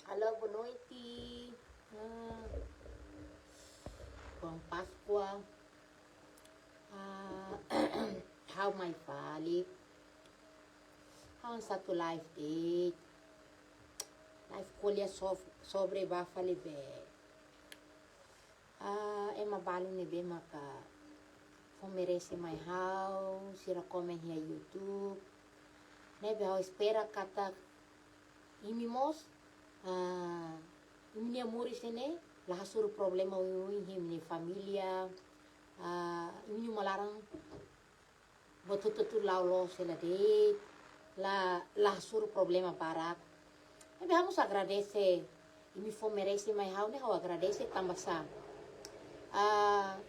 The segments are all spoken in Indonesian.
Alô, boa noite. Ah, Bom Páscoa. Ah, how my fali? How satu live date? Live colha sobre bafale be. Ema balu ne be maka. Merece my house, sira komen here YouTube. Nebe how espera kata imimos. Imni amuris ne lah suru problema himni familia. Imni malarang betul-betul laulo selade la suru problema parak. Nebe vamos agradece imi fo merece my house ne how agradece tambah sa.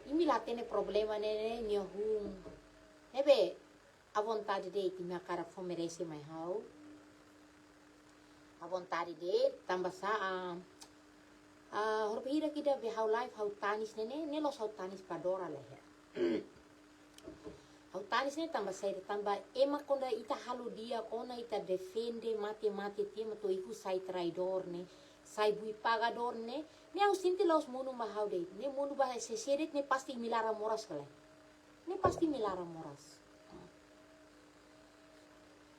Imi la tene problema ne hum. Nebe a vontade de imi akara fo merece my house. A vontade de tambah sa horpira kita be how life how tanis ne los how tanis padora leher. How tanis ne tambah sai tambah ema konda ita halu dia kona ita defende mate tia mato iku sai traidor ne sai bui pagador ne au sinti los munu mahau de ne munu ba seseret ne pasti milara moras kale ne pasti milara moras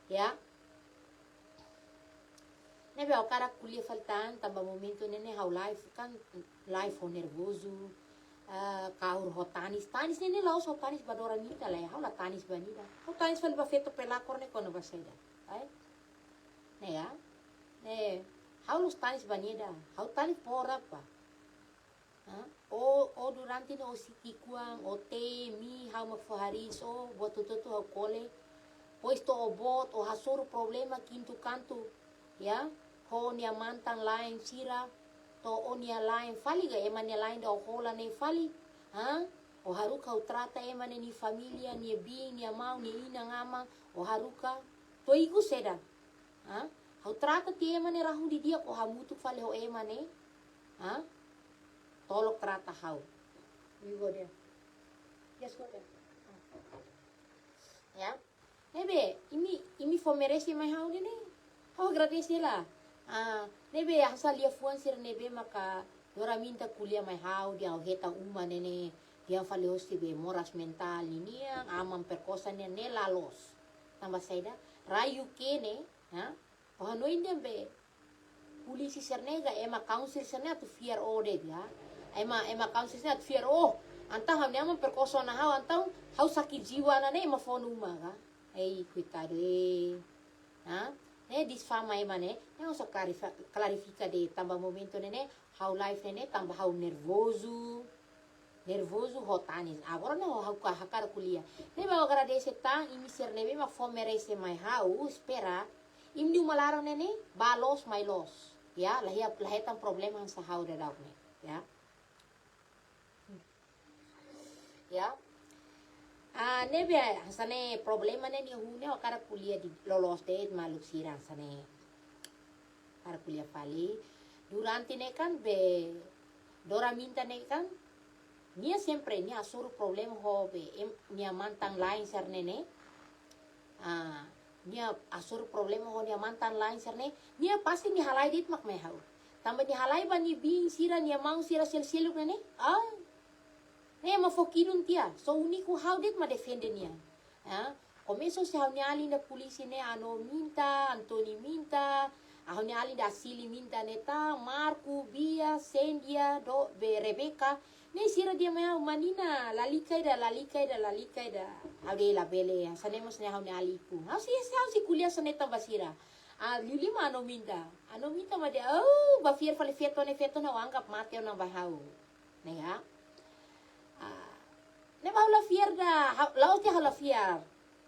ya. Nebe o cara kuliah faltan tambah momento nene how life kan life ho nervoso kahur ho tanis nene laos ho tanis badora nita le how la tanis banida ho tanis fal ba feto pelakor ne kono basaida ai ne ya ne how los tanis banida how tanis pora pa o durante no sikikuang o te mi how mafaharis o bototo ho kole pois to obot o hasoro problema quinto canto ya ho nia mantan lain sira to onia lain fali ga emania lain da hola ne fali o haruka o trata emane ni familia ni bi ni mau ni ina ngama o haruka to iku seda ho trata ti emane rahu di dia ko hamutu fali ho emane tolok trata hau we go there yes go there ya nebe imi fo merece mai hau ni oh agradece lah nebe asal dia fuan sir nebe maka dora minta kuliah mai hau dia heta uma nene dia fale hosti be moras mental ini yang amam perkosa ne lalos tambah saida rayu kene oh no inde be polisi sernega ema council serna tu fiar ode dia ema council serna tu fiar antau hamne amam perkosa na hau antau hau sakit jiwa na ne ema fonuma ka cuidado disfama emane yang usah clarifica de tambah momento nene how life nene tambah how nervoso hotanis agora não how hakar kuliah nebe agradece tang imi ser nebe ma fo merece mai how espera imdi malarang nene balos mai los ya lahetan problema sa how da daw ne ya nebe hasane problema ne ni hune o kara kuliah di lolos de maluk siran sane kara kuliah fali durante ne kan be dora minta ne kan nia sempre nia asuru problema ho be nia mantang lain ser nene nia asuru problema ho nia mantan lain ser ne nia pasti ni halai dit mak me hau tambah ni halai ba ni bing sira nia mau sira sel-seluk nene ne ma fokinun tia so uniku how dit ma defende nia começo se reuniali na polisi ne Antoni minta reuniali da Sili minta neta Marco Bia Sendia do be Rebecca ne sira dia ma manina lalika ida ade la bele sanemos ne reuniali ku si kuliah saneta basira lima ano minta ma de ba fier fale feto na anggap mate na bahau ne ya ne baula fiar da laut ya hala fiar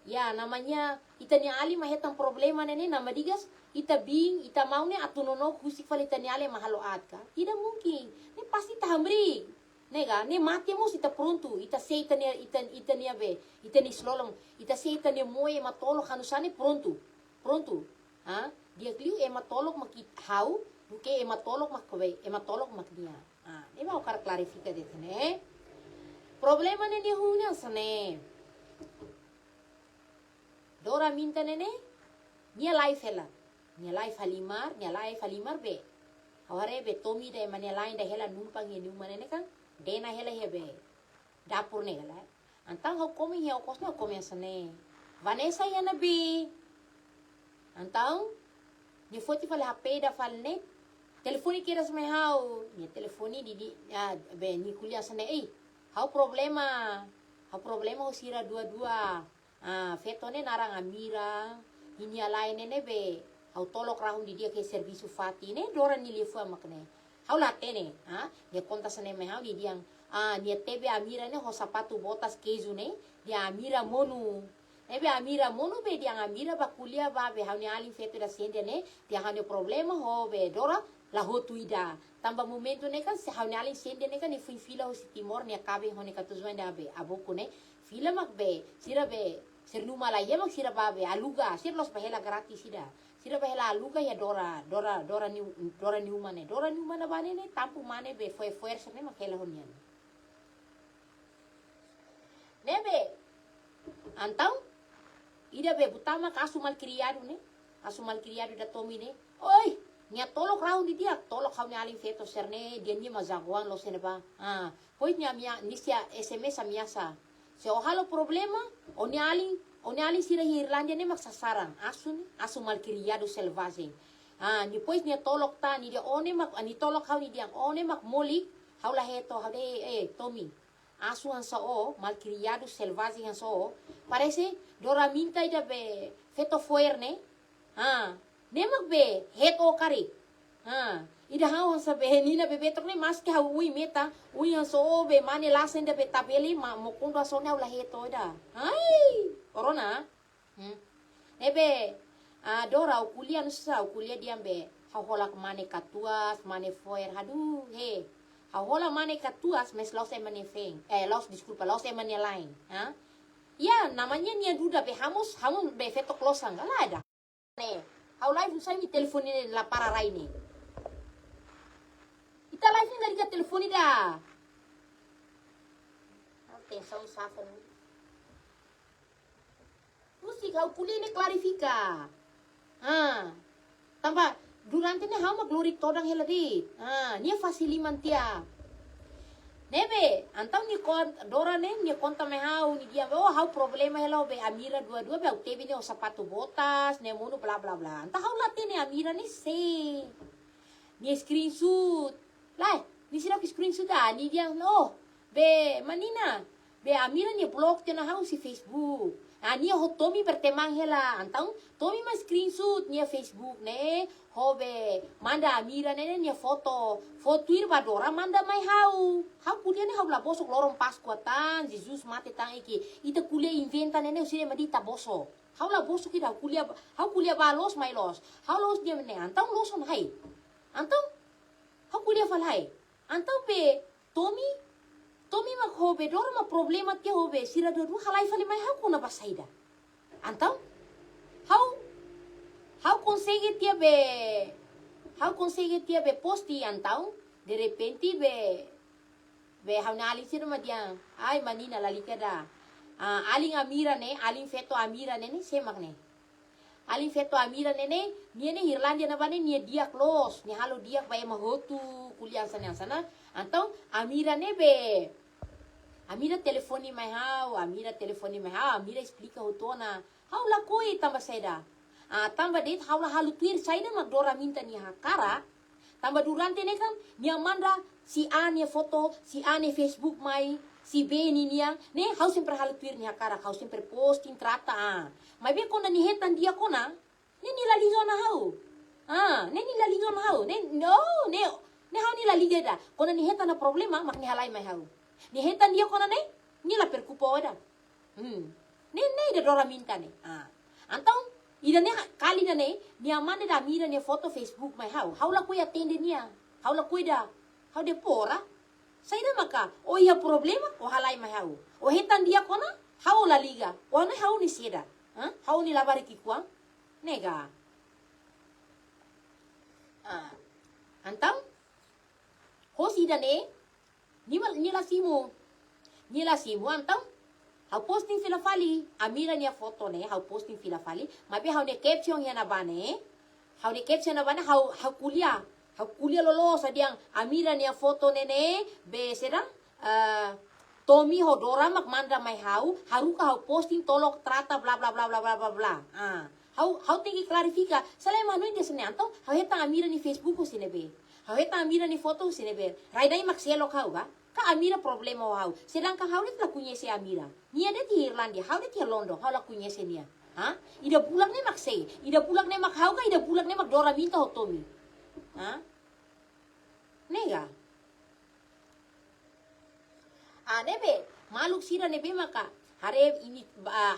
ya namanya itani ali mahetan problema nene nama digas ita bing ita mau ne atunono kusik fali itani ali mahalo atka tidak mungkin ne pasti tahamri nega ne mati mo ita pronto ita se itani abe itani slolong ita se itani moe matolo kanusane pronto dia kliu ematolog makit hau buke ematolog makwe ematolog makdia ne mau kar klarifica de ne problema ne dia hunya sane dora minta nene nia life halimar be Haware be Tommy da mane lain da hela numpang ye rumah nene kan. Dena hela hebe dapur ne gala. Antang hau komi hau kosna komi asane. Vanessa ya nabi. Antang ni foti fale HP da fal net. Telefoni kira sama hau. Ni telefoni di ya be ni kuliah sana hau problema. Hau problema ho sira dua-dua. Fetone narang Amira. Ini lain nene be. Hau tolok rahun di dia ke servisu fati ne dora ni lefu makne. Hau latene, dia konta sana me hau ni diang dia tebe Amira ne ho sapatu botas keju ne. Dia Amira monu. Ebe Amira monu be dia Amira ba kuliah ba be hau ni alin fetu da sende ne. Dia hau problema ho be dora la hotu ida. Tambah momento ne kan se hau ni alin sende ne kan ni fila ho si Timor ne kabe ho ne katuzuan da be aboko ne. Fila mak be sira be sernu malaya mak sira ba be aluga sir los bahela gratis ida. Sira bahela aluga ya dora ni umane. Dora ni umane bane ne tampu mane be fuerza ne mak hela honian. Nebe antau ida be butama ka asumal criado ne. Asumal criado da Tommy ne. Oi, nya tolok raun di dia, tolok kau nyalin feto serne dia ni mazaguan lo sene ba. Pois nya mia nisia SMS amiasa. Se ohalo problema, oni alin sira Irlandia ne maksasarang asu malcriado selvagem. Depois ni tolok ta ni dia one mak ani tolok kau ni dia one mak molik hau la heto hau de Tommy. Asu hansa o malcriado selvagem hansa o. Parece dora minta ida be feto fuerne. Ne mak be heto kari. Ida hau hansa be nina be betok ne mas ke hau ui meta ui hansa o be mane lasen da be tabeli ma mokundo asone hau la heto ida. Hai corona. Ebe dora kuliah nusa kuliah diambe hau hola mane katuas mane foer hadu he hau hola mane katuas mes los emane feng los emane lain ya namanya nia duda be hamus be feto klosang gala ada ne hau live usai mi telefoni la para raini ita live dari ka telefoni da atenção safa Musik hau kuliah ne klarifica. Tambah durante ne hau maglorik todang hela dit. Nia fasiliman tia. Nebe, antau ni dora ne ni konta me hau ni dia hau problema hela be Amira dua-dua be au tebi ne o sapatu botas ne mono bla bla bla. Anta hau late ne Amira ni se. Ni screenshot. Lai, ni sira ki screenshot ni dia be manina. Be Amira ni blog te na hau si Facebook. Nia ho Tommy bertemang hela antau Tommy mas screenshot nia Facebook ne hobe manda Amira ne nia foto ba dora manda mai hau kuliah ne hau la bosok lorong Paskua tan Jesus mate tan iki ita kuliah inventa ne usire madita boso hau la bosok ida hau kuliah ba los mai los hau los dia ne antau los on hai antau hau kuliah fal hai antau pe Tommy mak hobe dora ma problema tia hobe sira dua halai fali mai hau kona basaida. Antau hau consegue tia be posti antau de repente be hau nali sira ma dia ai manina lalika da. Aling Amira ne aling feto Amira ne semak ne. Aling feto Amira ne nia ne Irlandia na bane nia dia close ni halo dia ba mahotu kuliah sana. Antau Amira ne be Amira telefoni mai hau, Amira explica hotona. Hau la koi tambah seda. Tambah det hau la halu tuir saida mak dora minta ni hakara. Tambah durante ne kan nia manda si A nia foto, si A nia Facebook mai, si B ni nia, ne hau sempre halu tuir ni hakara, hau sempre posting trata. Mai be kona ni hetan dia kona, ne ni la liga na hau. Ne ni la liga na hau. Ne hau ni la liga da. Kona ni hetan na problema mak ni halai mai hau. Ni hetan dia kona ne, ni la perkupo ada. Ne ida dora minta ne. Antau ida ne kali da ne, ni amane da Amira ne foto Facebook mai hau. Hau la kuya atende nia. Hau la kuya hau de pora. Sai da maka, iya problema o halai mai hau. O hetan dia kona, hau la liga. O ne hau ni seda. Hau ni labari ki kuang. Nega. Antau hosi da ne nila simu antau hau posting fila fali Amira nia foto ne hau posting fila fali mabe hau ne caption ya na bane hau kuliah hau kulia lolos adiang Amira nia foto nene be sedang Tommy hodora mak manda mai hau haruka hau posting tolok trata bla bla bla bla bla bla bla. Hau tinggi klarifika salai manu dia sene anto hau heta Amira ni Facebook ko sine be. Hau heta Amira ni foto sine be. Raidai mak selok hau ba. Ka Amira problema hau. Sedangkan hau det la kunyese Amira. Nia det di Irlandia, hau det di London, hau la kunyese nia. Ida bulak ne mak sei, ida bulak ne mak hau ka, ida bulak ne mak dora minta hotomi. Nega. Nebe, maluk sira nebe maka. Hare ini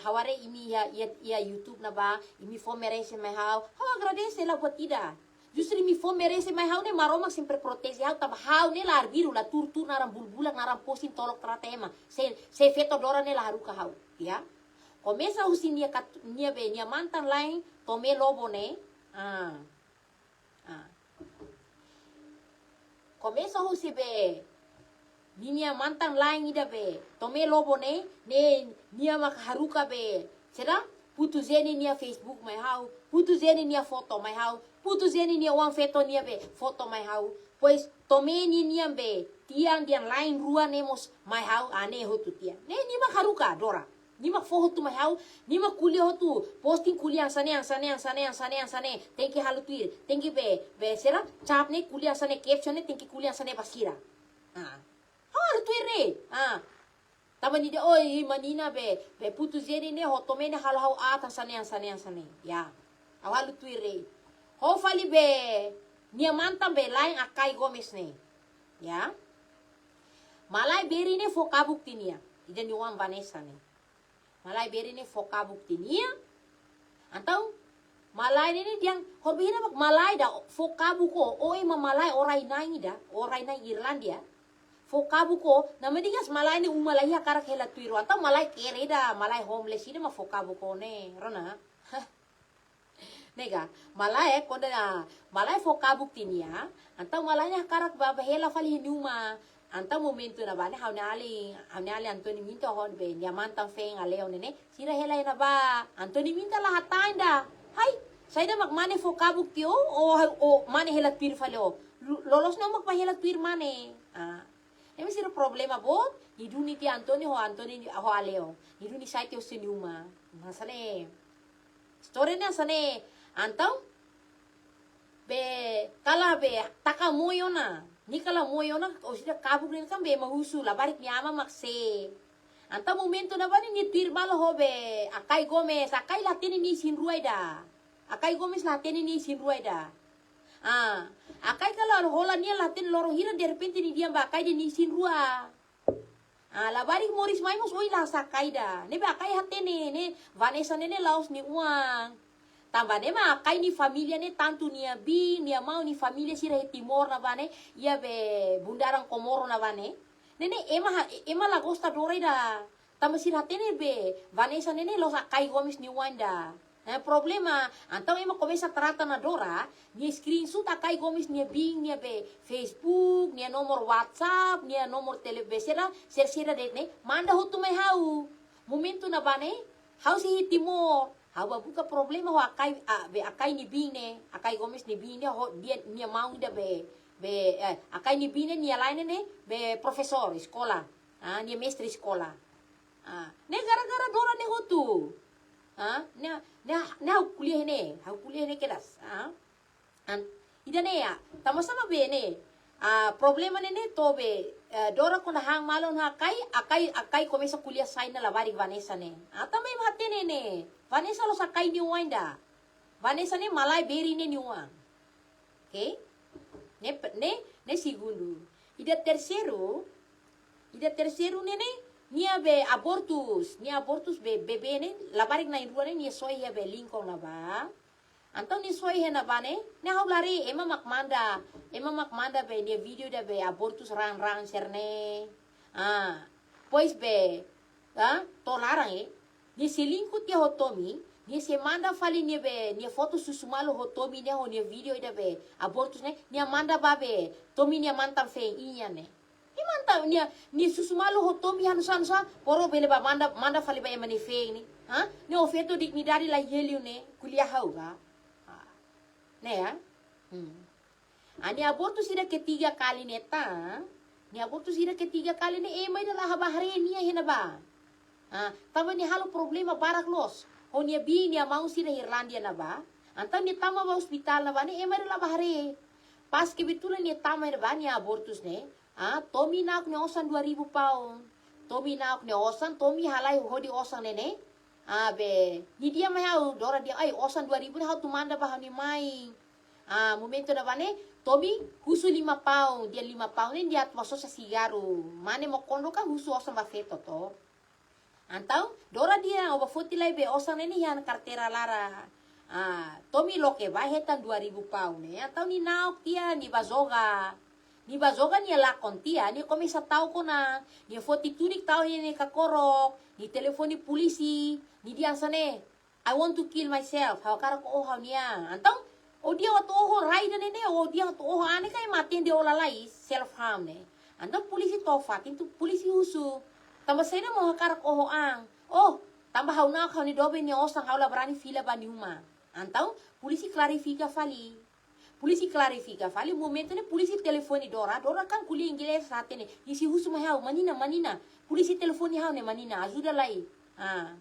haware ini ya YouTube na ba, ini fo merece mai hau. Hau agradece la buat tidak. Justru mi fo merece mai hau ne maromak sempre protesi hau taba hau ne la arbiru la tur naram bulbulak naram posting tolok tratema. Se feto dora ne la haruka hau, ya. Komesa husi nia be nia mantan lain tome lobo ne. Komesa husi be nia mantan lain ida be tome lobo ne nia mak haruka be. Sedang putu zeni nia Facebook mai hau, putu zeni nia foto mai hau, putu zeni nia wan feto nia be foto mai hau. Pois tome nia be tiang dian lain rua nemos mai hau ane hotu tiang. Ne ni mak haruka dora. Nima foto tu mahau, nima kuliah tu posting kuliah sane. Tengki halu tuir, tengki be sera cap ne kuliah sane caption ne tengki kuliah sane basira. Halu tuir re. Tama ni de oi manina be putu zeri ne hotome ne halu hau ata sane. Ya. Halu tuir re. Ho fali be nia mantam be lain Akai Gomez ne. Ya. Malai beri ne fokabuk tinia. Ida ni wan Vanessa ne. Malai beri ni foka bukti nia. Antau malai ni diang horbina mak malai da foka buko oi ma malai orai nai Irlandia. Foka buko nama digas malai ni umalai ha karak hela tuiru antau malai kere da malai homeless ini ma foka buko ne rona. Nega malai konda malai foka bukti nia antau malai ha karak ba hela fali hinuma. Anta momento na ba ne haunali Antoni minta hon be niamantang feng aleo nene sira hela na ba Antoni minta la hatainda hai saida mak mane fo kabuk tio o mane hela pir faleo lolos na mak pa hela pir mane emi sira problema bo hiduni ti Antoni ho aleo hiduni site o seniuma masane story na sane antau be kala be taka moyo na ni kala moyo na o sida kabuk rin kan be mahusu la barik ni ama makse anta momento na bani ni tir malo hobe Akai Gomez Akai latini ni sinruaida Akai Gomez latini ni sinruaida Akai kala hola ni latin loro hira de repente ni dia ba Akai ni sinrua la barik Moris maimos oi la sakaida ne ba Akai hatene ne Vanessa nene laos ni uang tambah ne ma Akai ni familia ne tantu nia bi nia mau ni familia sira Timor na bane ia be bundaran Komoro na bane nene ema la gosta dore da tambah sira tene be Vanessa nene los Akai Gomez ni wanda problema antau ema começa trata na dora ni screenshot Akai Gomez nia bing nia be Facebook nia nomor WhatsApp nia nomor televisiona ser de ne manda hutu mai hau momento na bane hau si Timor hawa buka problema ho Akai ni bine Akai Gomez ni bine ho dia nia mau da be Akai ni bine nia lain ne be profesor sekolah nia mestre sekolah ne gara-gara dora ne hotu ne kuliah ne kelas ida ne ya tama sama be ne problema ne to be dora kona hang malon Akai komesa kuliah saina la bari Vanessa ne tama im hatene ne Vanessa lo Akai ni wanda Vanessa ne malai beri ne niuang okay ne segundo ida terceiro ne nia be abortus be bebe ne la barik na indua ne nia soi ya be Lincoln na ba antau ni soi hena ba ne hau lari ema makmanda be nia video da be abortus rang serne pois be to larang ni selingkut ya hotomi ni se manda fali ni be ni foto susumalo hotomi ne ho ni video ida be abortus ne ni manda babe tomi ni mantam fe inya ne ni manta ni susumalo hotomi hansa poro bele ba manda fali ba emani fe ni ni o feto dignidade la yeliu ne kuliah hau ga ne ya Ani abortus ida ketiga kali neta. Ni abortus ida ketiga kali ni emai dah bahare ni hena ba. Tama ni halo problema barak los. O ni bi ni mau sida Irlandia na ba. Antau ni tama ba hospital na ba ni emai dah bahare. Pas kebetulan ni tama na ba ni abortus ne. Tomi nak ni osan 2.000 pound. Tomi nak ni osan, Tomi halai hodi osan nene. Be ni dia mai au dora dia ai osan 2.000 ni hau tumanda ba ni mai. Momento na ba ne Tomi husu 5 pound, dia 5 pound ni dia masuk sa sigaro. Mane mo kondo ka husu osan ba feto to. Antau dora dia oba foti lai be osan nene yan kartera lara. Tomi loke ba hetan 2.000 pound ne. Antau ni naok dia ni bazoga. Ni bazoga ni lakon tia, ni kami sa tao ko na, ni foti tunik tao ni kakorok, ni telefoni polisi, ni dia sane, I want to kill myself, hawakara ko ohaw niya. Antau o dia watu oho raida nene, o dia watu oho ane kay matin dia olalai, self-harm ne. Antau polisi tofat, itu polisi husu. Tambah saya mo hakarak oho ang. Tambah hau na kau ni dobe ni osang hau la berani fila bani uma. Antau polisi klarifika fali. Polisi klarifika fali momento ne polisi telefoni Dora kan kuliah inggris sate ne. Isi husu mahau manina. Polisi telefoni hau ne manina ajuda lai.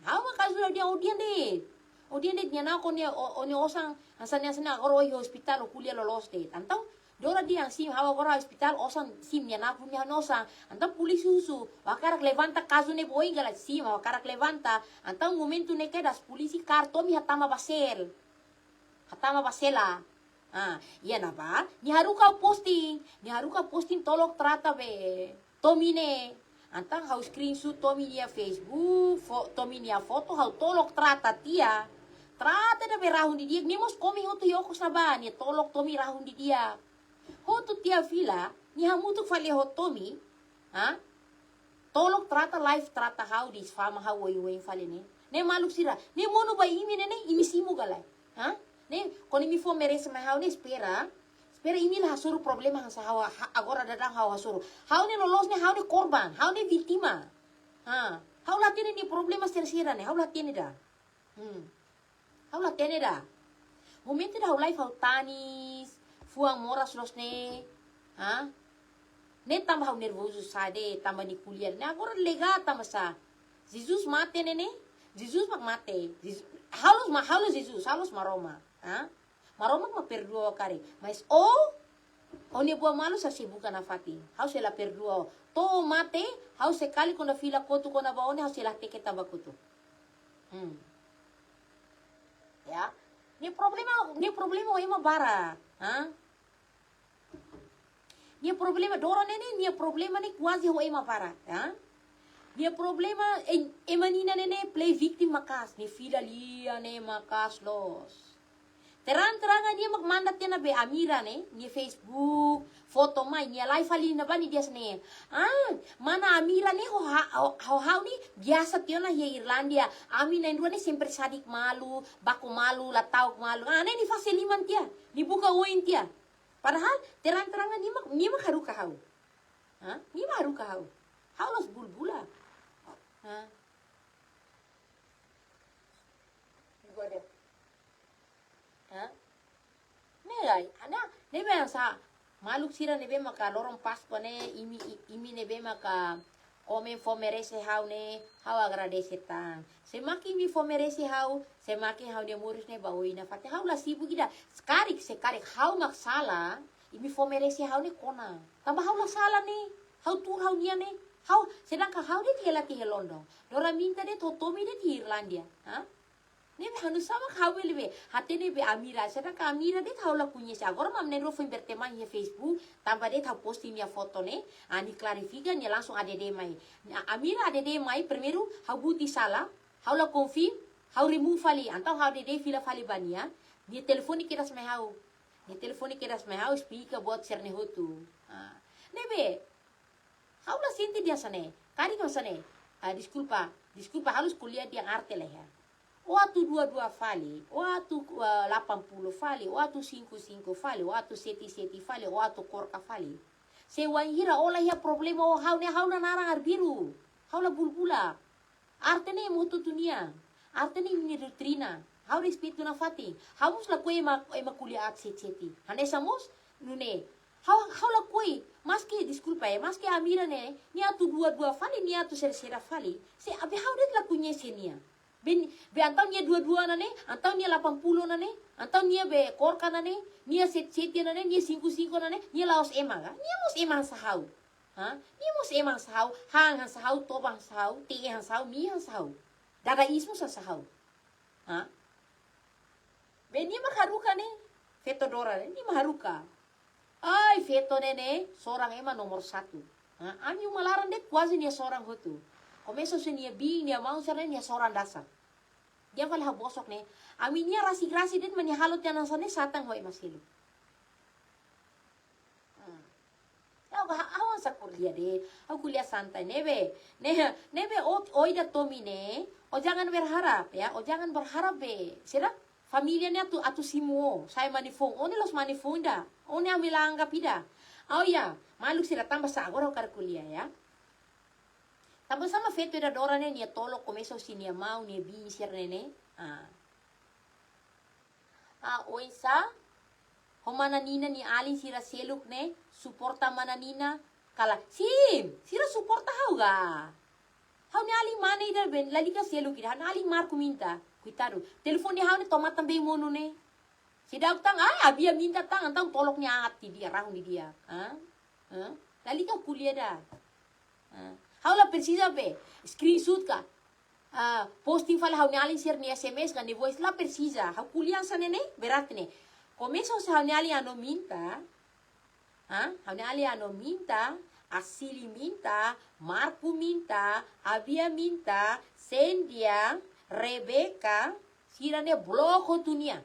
Hau makajuda dia odian de. Odian de dia na ko ni osang asanya oro hospital o kuliah lolos de. Antau Dora dia sim hau oro hospital osang sim nya na punya nosa. Antau polisi husu wakarak levanta kaso ne boy gala sim wakarak levanta. Antau momento ne kedas polisi kartomi hatama basel. Hatama basela. Iya na ba? Ni haruka posting tolok trata be. Tomi ne. Antang hau screenshot Tomi nia Facebook, Tomi nia foto hau tolok trata tia. Trata na be rahun di dia. Ni mos komi hotu yoko saba ni tolok Tomi rahun di dia. Hotu tia vila, ni hamutuk fali hot Tomi. Tolok trata live trata hau di fama hau woi fali ne. Ne maluk sira. Ne mono ba imi ne imi simu galai. Ne koni mi fo merece mai hau ne espera imi lah hasuru problema sa hau agora dadang hau hasuru. Hau ne lolos ne hau ne korban, hau ne víctima. Hau la tiene ni problema sersira ne, hau la tiene da. Hau la tiene da. Momento da hau life hau tanis, fuang moras los ne. Ne tambah hau nervoso sade, tambah ni kuliah. Ne agora lega tambah sa. Jesus mate ne. Jesus mak mate. Halus Jesus, halus maroma. Maroma ma perdoa kare. Mas oni buah malu sa sibukan afati. Hau se la perdoa. To mate, hau sekali kona fila kotu kona baone hau se la teke tabakutu. Ya. Ni problema o ima bara. Ni problema dora nene, ni problema ni quasi ho ima bara. Dia problema emanina nene play victim makas ni fila lia ne makas los. Terang-terangan dia mandat dia na be Amira ne ni Facebook foto mai ni live ali na bani dia sene. Mana Amira ne ho ni biasa tiona hi Irlandia. Amina indua ne sempre sadik malu, baku malu, latau malu. Ne ni fasiliman tia, ni buka uin tia. Padahal terang-terangan ni mak haruka hau. Ni mak haruka hau. Hau los bulbula. Negai, nebe sa maluk sira nebe maka lorong Pascua ne imi nebe maka komen fo merece hau ne hau agradece tan. Semakin mi fo merece hau, semakin hau de muris ne baoi na fate hau la sibu gida. Sekarik hau mak sala, imi fo merece hau ne kona. Tambah hau la sala ne, hau tur hau nia ne. Hau sedangkan hau dia lati he London. Dora minta dia Tomi dia di Irlandia. Ne hanu sama hau lebe. Hati ne be Amira. Sedangkan Amira dia hau la punya si agora mam ne ro foi berteman ya Facebook. Tanpa dia hau posting ya foto ne. Ani klarifikan ya langsung ada de mai. Amira ada de mai primeiro hau buti salah. Hau la confirm, hau remove fali. Antau hau de fila fali bania. Ni telefoni kiras me hau. Ni telefoni kiras me hau speaker buat serne hotu. Ne be hau la sinti dia sane. Kari kau sane. Disculpa harus kuliah dia arte lah ya. Waktu 22 fali, waktu 80 fali, waktu 55 fali, waktu 7 fali, waktu korka fali. Sewan hira olah ya problema hau na narang arbiru. Hau la bulbula. Arte ne mutu dunia. Arte ne ni rutrina. Hau respeto na fati. Hau mus la kue ema kuliah at seti. Hane samos nune. How la koi, maski disculpa maski amira ne, nia tu dua fali nia tu sera fali. Se abe how det la kunye senia. Be antau nia dua nane, antau nia 80 nane, antau nia be korka nane, nia set nane, nia 5 nane, nia laos emaga. Nia mos emang sahau. Ha? Nia mos emang sahau, hang sahau, tobang sahau, te sahau, mi sahau. Dada ismu sahau. Ha? Be nia makaruka ne, feto dora ne, nia maharuka. Ay, feto nene, seorang emang nomor 1. Ami umalaran dek kuasi nia seorang hotu. Komeso se nia bi, nia mau serne nia seorang dasar. Dia fala bosok ne. Ami nia rasi-rasi det mani halot yang nasane satang hoi masilu. Awan sa kuliah de, aku kuliah santai nebe. Nebe oida tomine, o jangan berharap ya, o jangan berharap be. Sira? Familianya tu atu simuo, saya manifong, oni los manifunda, oni ambil anggap ida. Oh ya, maluk sila tambah sa agora kar kuliah ya. Tambah sama feto ida dorane nia tolo komeso sinia mau nia bi sir nene. Oisa, homana nina ni alin sira seluk ne, suporta mana nina, kala sim, sira suporta hau ga. Hau ni alin mana ida ben, lalika seluk ida, hau alin marku minta. Kuitado, telepon dia hau ni tomat tambe mono ne. Sidak tang, abia minta tang, antang tolok ni angat ti dia, rahung di dia. Lali kau kuliah dah. Hau la persisa be, screenshot ka. Posting fala hau ni alin share ni SMS kan ni voice la persisa. Hau kuliah sana ne, berat ne. Começo sa hau ni alin ano minta. Hau ni alin ano minta. Asili minta, Marco minta, Abia minta, Sendia, Rebecca, sirane blok ho tunia.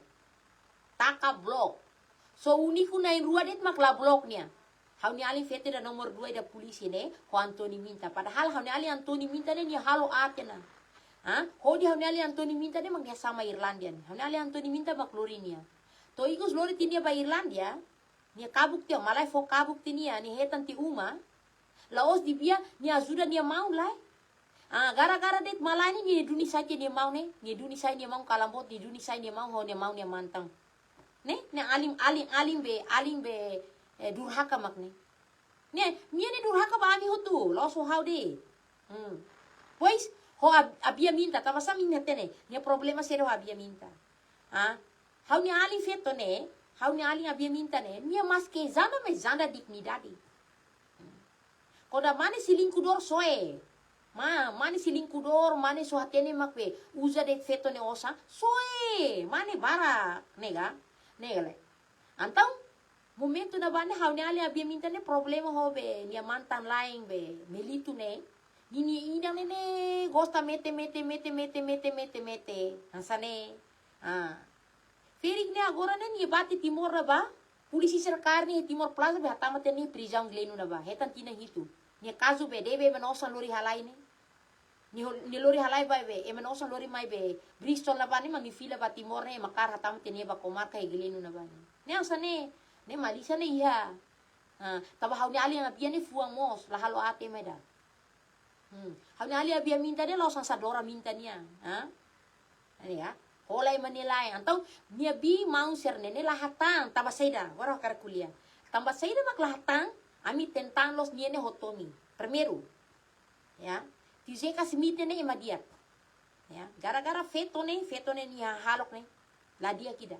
Taka blok. So uniku na rua det makla blok niya. Hau ni alin fete da nomor 2 da polisi ne, ho Antoni minta. Padahal hau ni alin Antoni minta ne ni halo atena. Ho di hau ni alin Antoni minta ne magnya sama Irlandia. Hau ni alin Antoni minta maklori niya. To igus lori tinia ba Irlandia, niya kabuk tiya, malay fo kabuk tinia, ni hetan ti uma. Laos di bia, ni ajuda ni mau lai. Gara-gara det malai ni duni saja ni mau ne, ni duni sai ni mau kalambot, ni duni sai ni mau ho ni mau ni mantang. Ne alim be durhaka mak ne. Ne mia ni durhaka ba ami hotu, laos ho how de. Pois ho abia minta, tava sa minta tene, ni problema sero abia minta. Hau ni alim feto ne, hau ni alim abia minta ne, ni mas ke zanda me zanda dignidade. Koda mane silingkudor soe. Mane silingkudor, mane sohatene makwe. Uza de feto ne osa. Soe. Mane bara. Nega le. Antau, momento na bane hau ne ali abia minta ne problema ho be. Nia mantan lain be. Melitu ne. Nini idang ne gosta mete. Hansane. Ferik ne agora ne ni bati timor na ba. Polisi serkar ni Timor Plaza be hatama teni prisão glenu na ba hetan tina hitu ni kazu be debe menosan lori halai ni lori halai ba be menosan lori mai be Bristol na ba ni mangi fila ba Timor ne makar hatama teni ba komar kai glenu na ba ni asane ne malisa ne iya taba hau ni ali na bia ni fuang mos la halo ate mai da hau ni ali bia minta de lo sadora minta nia ani ya Olay manilay. Antau, niya bi mau serne ne lahatang. Tamba saida. Waro kar kuliah. Tamba saida mak lahatang. Ami tentang los niya ne hotomi. Primero. Ya. Tiusay kasimite ne imadiat. Ya. Gara-gara feto ne niya halok ne. Ladia kida.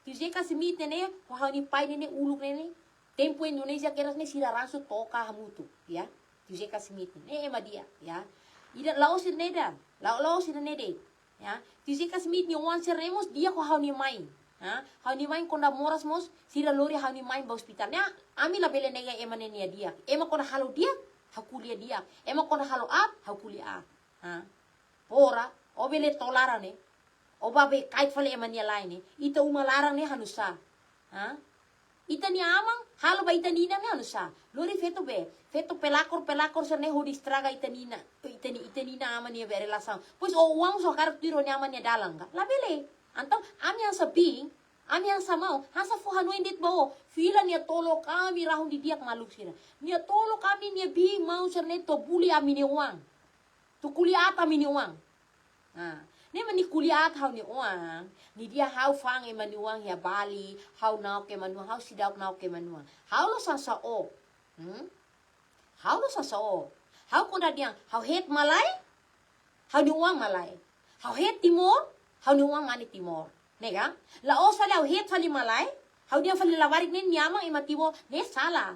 Tiusay kasimite ne. Wahau ni pai ne uluk ne. Tempo Indonesia keras ne sila ransu toka hamutu. Ya. Tiusay kasimite ne imadiat. Ya. Ida laosir ne da. Laosir ne de. Ya, tisika smith ni wan seremos dia ko hau ni mai. Hau ni mai konda moras mos sira lori hau ni mai ba hospital. Ya, ami la bele nega emane nia dia. Ema konda halo dia, hau kuliah dia. Ema konda halo hau kuliah Ora, o bele tolara ne. O babe kait fale emane lain ne. Ita uma larang ne hanusa. Ita ni amang halo ba ita nina ne hanusa. Lori feto be. Feto pelakor serne ho distraga ita nina aman ya bere lasang. Pues o uang so karap tiro ni aman ya dalang ka. Labele. Antau ami yang sabing, ami yang samau, hasa fu hanu indit bao. Fila niya tolo kami rahong di diak maluk sira. Niya tolo kami niya bing mau serne to buli ami ni uang. To kuliah ata mi ni uang. Ne mani kuliah hau ni uang. Ni dia hau fang e mani uang ya Bali, hau nau ke manu, hau sidak nau ke manu. Hau lo sansa o. Hau lo sansa o. Hau konda diang, hau het Malay, hau ni uang Malay. Hau het Timor, hau ni uang mani Timor. Nega? La o sale hau het fali Malay, hau dia fali lawarik ne nyamang ima Timor, ne salah.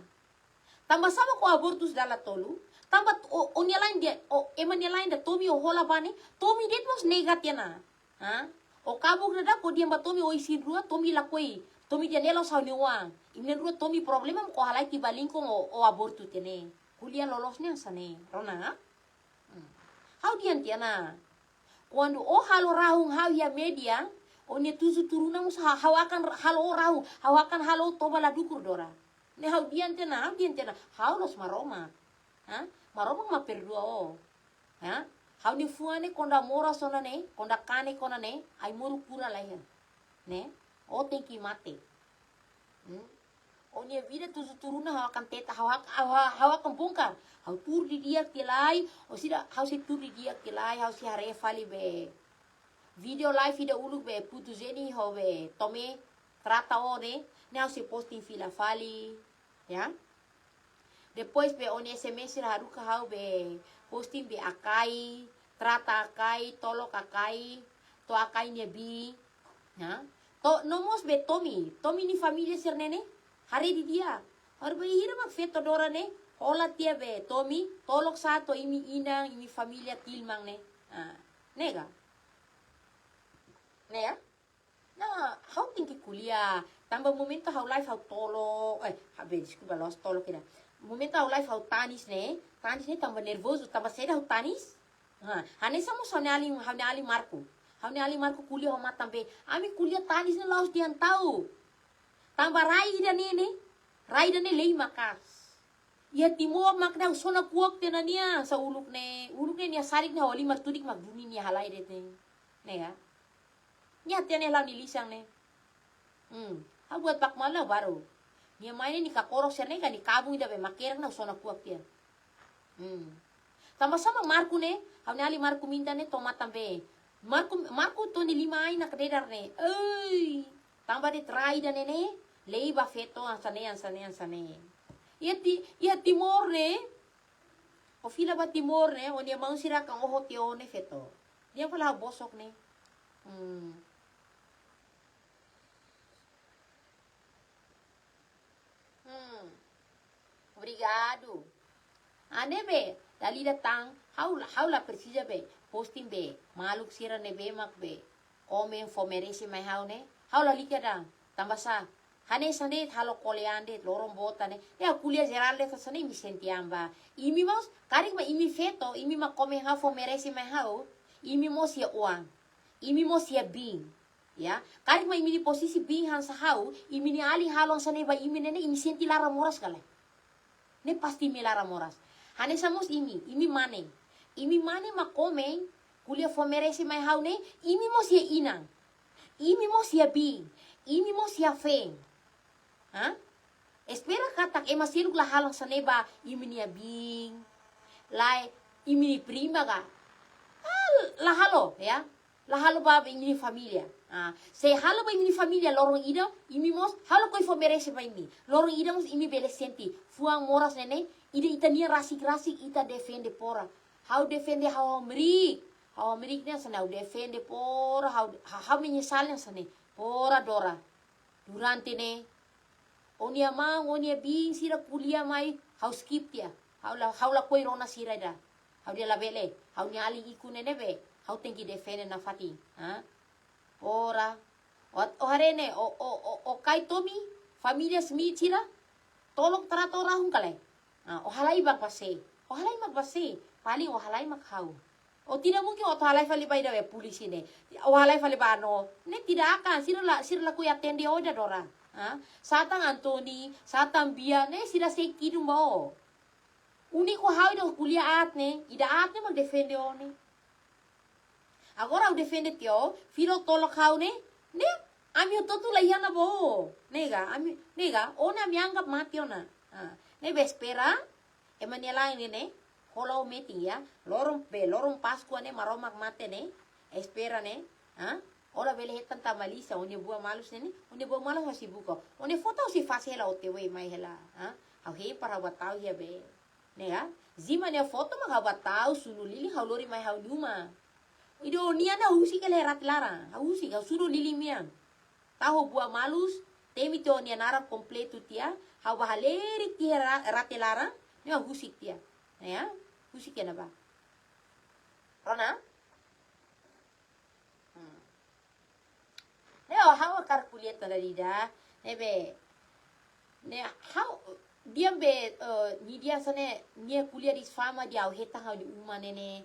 Tambah sama ko abortus dala tolu, tambah o nyalain dia, o eman nyalain da tomi o hola bane, tomi det mos negat ya na. Ha? O kabuk nada ko dia mba tomi o isin rua, tomi lakoi, tomi dia nelo sa ni uang. Imnen rua tomi problema ko halai ki balingkong o abortu tene. Kuliah lolosnya sane, rona ha? Hau dian tiana. Quando o halo rahung hau ya media, o ne tuzu turuna mus hau akan halo rahung, hau akan halo toba la dukur dora. Ne hau dian tiana, hau los maroma. Ha? Maroma ma perdua o. Ha? Hau ni fuane konda mora sona ne, konda kane kona ne, ai moru pura la ya. Ne? O tenki mate. O nia vida tuzu turuna hau akan teta, hau akan bongkar. Hau tur di dia kelai, o sida hau si tur di dia kelai, hau si hare fali be. Video live video uluk be putu zeni hau be tome trata o ne, ne hau si posting fila fali, ya. Depois be oni SMS haruka hau be posting be akai, trata akai, tolok akai, to akai nebi, ya. To nomos be Tomi ni familia ser nene. Hari di dia. Hari bahira mak feto dora ne. Hola tia be Tomi, tolok sato imi inang, imi familia tilmang ne. Nega. Nega. Nah, hau tinggi kuliah. Tambah momento hau live hau tolok. Habe desculpa los tolok kira. Momento hau live hau tanis ne. Tanis ne tambah nervoso, tambah seda hau tanis. Hane samo sonali hau Marco. Hau ali Marco kuliah hau matambe. Ami kuliah tanis ne laos dian tahu. Tambah rai dan ini lei makas. Ia Timor makna usona kuak tenania sa uluk ne nia sarik ne holi martudik mak duni nia halai dete. Ne ya. Nia tene lau ni lisang ne. Ha buat pak mala baru. Nia maine ni kakorok serne kan ni kabung ida be makerang na usona kuak tia. Tambah sama Marku ne, hau ali Marku minta ne tomatam be. Marku to ni lima ai nak dedar ne. Tambah de trai dan ne. Lei ba feto ansane. Ia Timor ne. O fila ba Timor ne, o dia mau sira kang oho tio ne feto. Dia pala bosok ne. Obrigado. Ane be, dali datang, hau la precisa be, posting be, maluk sira ne be mak be. Komen fomeresi mai hau ne. Hau la likada, tambah sa. Hane sande halo koleande lorong bota ne ya kuliah geral de sane mi sentiamba imi mos karik ma imi feto imi ma come ha fo meresi ma hau imi mos ya uang imi mos ya bing ya karik ma imi di posisi bing han sa hau imi ni ali halon sane ba imi nene imi senti lara moras kale ne pasti mi lara moras hane samos imi mane ma come kuliah fo meresi ma hau ne imi mos ya inang imi mos ya bing imi mos ya feng. Espera katak masiluk la halong sa neba imini abing lai imini prima ga la halo ya la halo ba imini familia se halo ba imini familia lorong ida imi mos halo koi fo merese ba imi lorong ida mos imi bele senti fuang moras nene ida itania rasik ita defende pora how defende how merik ne sana defende pora how menyesalnya sana pora dora durante ne onia bing sira kuliah mai hau skip tia hau la koi rona sira da hau dia la bele hau ni ali iku nene be hau tengki defende na fati ora o harene o kai Tomi familia Smith sira tolong trato rahung kale o halai mak pase paling o halai mak hau o tidak mungkin o halai fali bai da polisi ne o halai fali bano ne tidak akan sira la koi atende oda dora Satang Antoni, satang Bia ne sila se kidum bao. Uni ko hau do kuliah at ne, ida at ne mag defende o ne. Agora o defende tio, filo tolok hau ne ami o totu la yana bo. Nega, ona mi anggap mati ona. Ne bespera, emaniela ini ne, holau meeting ya, lorong Paskua ne maromak mate ne. espera ne, ha? Ola bele hetan tamalisa, onde bua malus nene, onde bua malus hasi buko. Onde foto si fase hela otewe mai hela, ha? Hau he para batau ya be. Ne ha? Zima ne foto ma hau batau sunu lili hau lori mai hau numa. Ido niana husi kele rat lara, hau husi hau sunu lili miang. Tahu bua malus, temi to nia narap kompletu tia, hau bahaleri tia rate lara, ne hau husi tia. Ne ha? Husi kena ba. Rona? Ne hau akar kuliah tadi dah, ne be, ne hau dia be ni dia sana ni kuliah di fama dia heta hau di uma nene,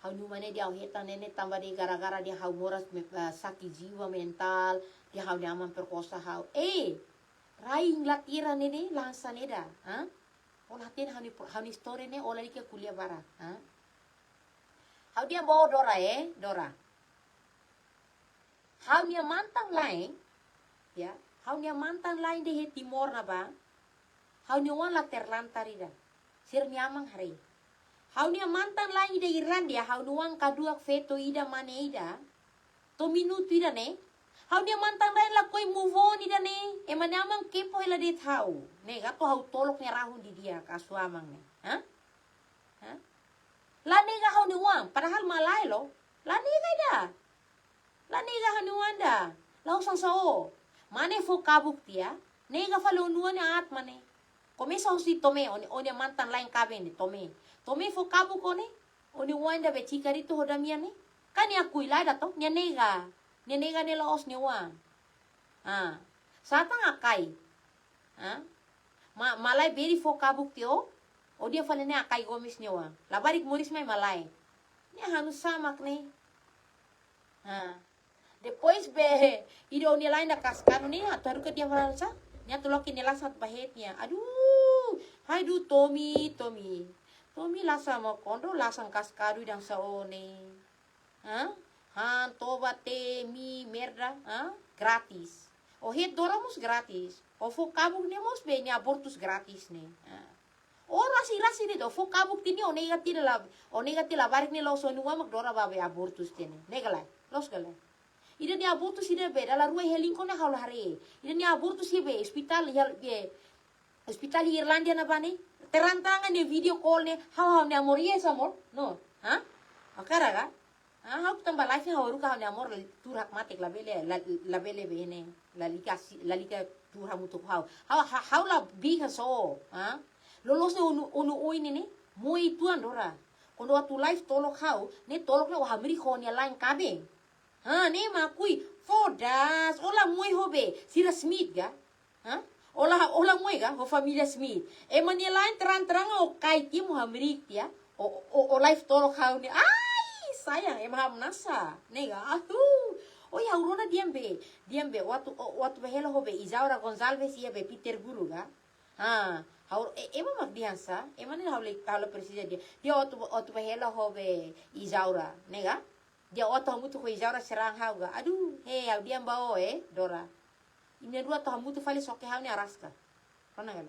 hau di uma nene dia heta nene tambah di gara-gara dia hau moras sakit jiwa mental, dia hau nyaman perkosa hau, raing latira nene lansan eda, olah tin hau ni story ne olah dia kuliah bara, hau dia bawa Dora Dora. Hau nia mantan lain, ya, hau nia mantan lain deh timor na ba, hau nia wan la terlantari dah, sir niamang hari. Hau nia mantan lain deh Irlandia, hau nuang kaduak veto ida mane ida, to minuto ida ne, hau nia mantan lain la koi move on ida ne, eman niamang kepo ila det hau, ne, gato hau tolok nya rahun di dia kasuamang ne, La nega hau nuang, padahal malai lo, la nega ida. La nega hanuanda, lau sang sao, mane fo kabuk tia, nega falo nuan at mane. Kome sao si tome, oni mantan lain kaben tome fo kabuk one, oni wanda be chikari to hodamia ne, kan ya kuilai dato, nya nega ne laos ni wan. Satang akai, malai beri fo kabuk tio, o dia fale ne akai gomis ni wan, labarik muris mai malai, nya hanu samak ne. Depois be ido ni lain da kaskanu ni ataru ke dia falansa nya tuloki ni lasat bahetnya hai du Tommy lasa mo kondo lasang kaskaru dang saone toba te mi merda gratis o het doramos gratis o fo kabuk ni mos be nya abortus gratis ne o rasi ni do fo kabuk tini o negati la barik ni lo so nuwa mak dora babe abortus tini negalai los galai. Ida ni abortus ida be dalam ruai helingko na haula hari. Ida ni abortus be hospital Irlandia na bani. Terantangan ni video call ni hau ni amor yes amor. No, akara ga? Hau tambah live hau ruka ni amor turak matik la bele be ne. La lika turha mutuk hau. Hau la biha so, Lolos ni unu oi ni moi tuan dora. Kondo atu live tolok hau, ni tolok na wahamri ko ni lain kabeng. Ne makui fodas ola moi hobe sira Smith ga ola moi ga ho familia Smith mani lain terang o kai ti muhamrik ya o life tolok hau ni ai sayang ham nasa nega o ya urona diambe watu behelo hobe Isaura Gonzalez ia be Peter Guru ga hau mak diansa ni haule presiden dia watu behelo hobe Isaura nega dia otoh mutu ko Isaura serang hau ga aduh hau dia mbao Dora ini dua toh mutu fali soke hau ni araska pernah gak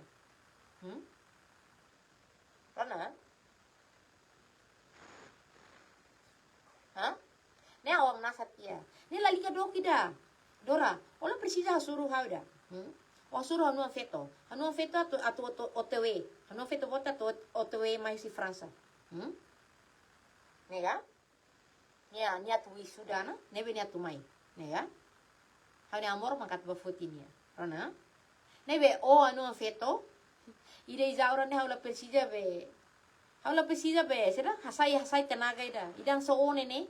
pernah ne awam nasat ya ni lali ka doki da Dora ola precisa suruh hau da suruh hanu feto atu OTW hanu feto bota tu OTW mai si Fransa nega nia tu wisudana nebe nia tu mai nega hau ni amor mangkat bafutinia rona nebe anu feto ide Isaura ne haula persija be sera hasai tenaga ida idang so one ne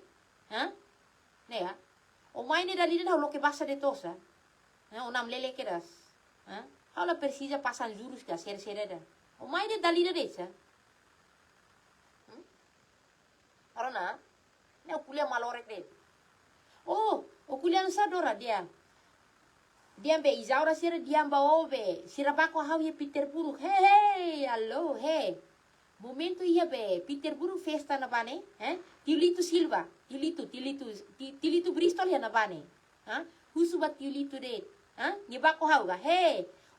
nega o mai ne dalida haulo ke basa de tosa onam lele keras haula persija pasan jurus ka ser da o mai ne dalida desa rona ne kuliah malorek deh. O kuliah sa Dora dia be Isaura sira dia bawa be sira bako hau ye Peter Buruk allo momento ia be Peter Buruk festa na bane Tilito Silva Tilito Bristol ya na bane husubat Tilito de ni bako hau ga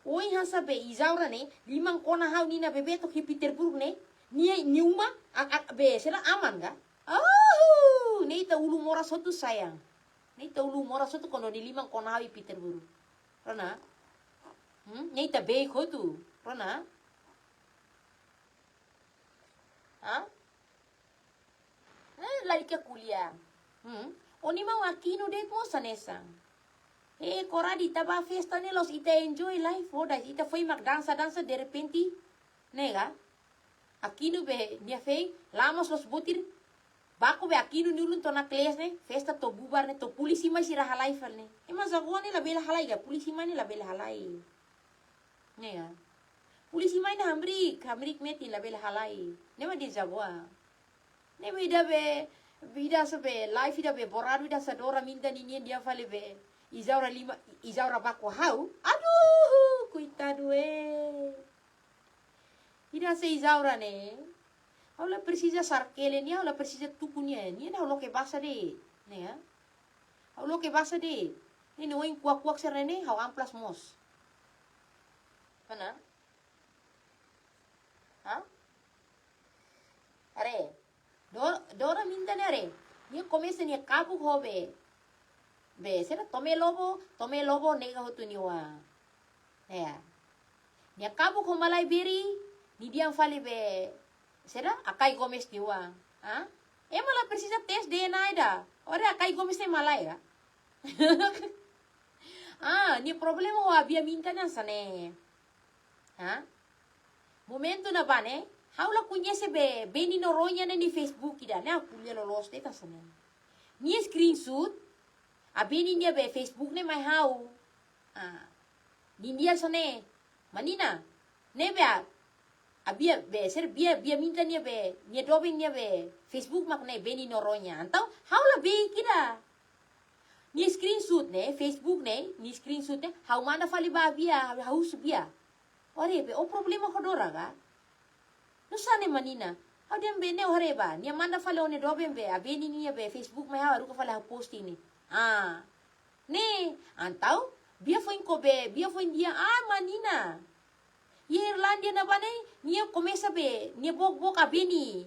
oi hasa be Isaura ne limang kona hau ni na bebeto ki Peter Buruk ne ni uma be sira aman ga nei ta ulu mora sotu sayang. Nei ta ulu mora sotu kono di limang konawi Peter buru. Rona? Nei ta bei kotu. Rona? Hah? Lari ke kuliah. Oni mau akino det mo sanesang. Coradi taba festa ne los ita enjoy life. Oda ita foi mak dança de repente. Nega. Aquino be nia fei lamos los botir. Bako be aquino ni ulun tona kelas ne. Festa to bubar ne to polisi mai sira halai fal ne. Ema zagoa ne la bela halai ga polisi mai ne la bela halai. Nega. Polisi mai na hamrik meti la bela halai. Nema di zagoa. Ne vida sabe life vida be borado vida sadora minta ni dia fale be Isaura bako hau. Aduh, coitado Ida se Isaura ne. Aula precisa sarkele ni, aula precisa tukunya ni, aula que basa de, ne? Aula que basa de. Ni no en kuak serene, hau amplas mos. Mana? Ha? Are. Dora minta ne are. Ni começa ni cabo hobe. Be, será tome lobo nega hotu niwa. Ya. Ni acabo com malai beri, ni diam fale be. Será akai gomes niwa. Ha? Mala precisa test DNA ida. Ora akai gomes ne malai ya. Ni problema o abia minta na sane. Ha? Momento na bane, haula conhece be Beni Noronha ni Facebook ida, ne akulia lolos deta sane. Ni screenshot Abini dia be Facebook ne mai hau. Dia sone. Manina. Ne be abia be ser bia minta nia be. Nia dobing nia be. Facebook mak ne Beni Noronha. Antau hau la be kida. Ni screenshot ne Facebook ne, ni screenshot ne hau mana fali ba bia, hau subia. Ore be o problema kodora ga. No sane manina. Hau dem be ne ore ba. Nia mana fali one dobeng be. Abini nia be Facebook mai hau ruka fali hau posting ni. Ne, antau bia foi kobe, bia foi dia manina. Irlandia na bane, nia começa be, nia bok abeni.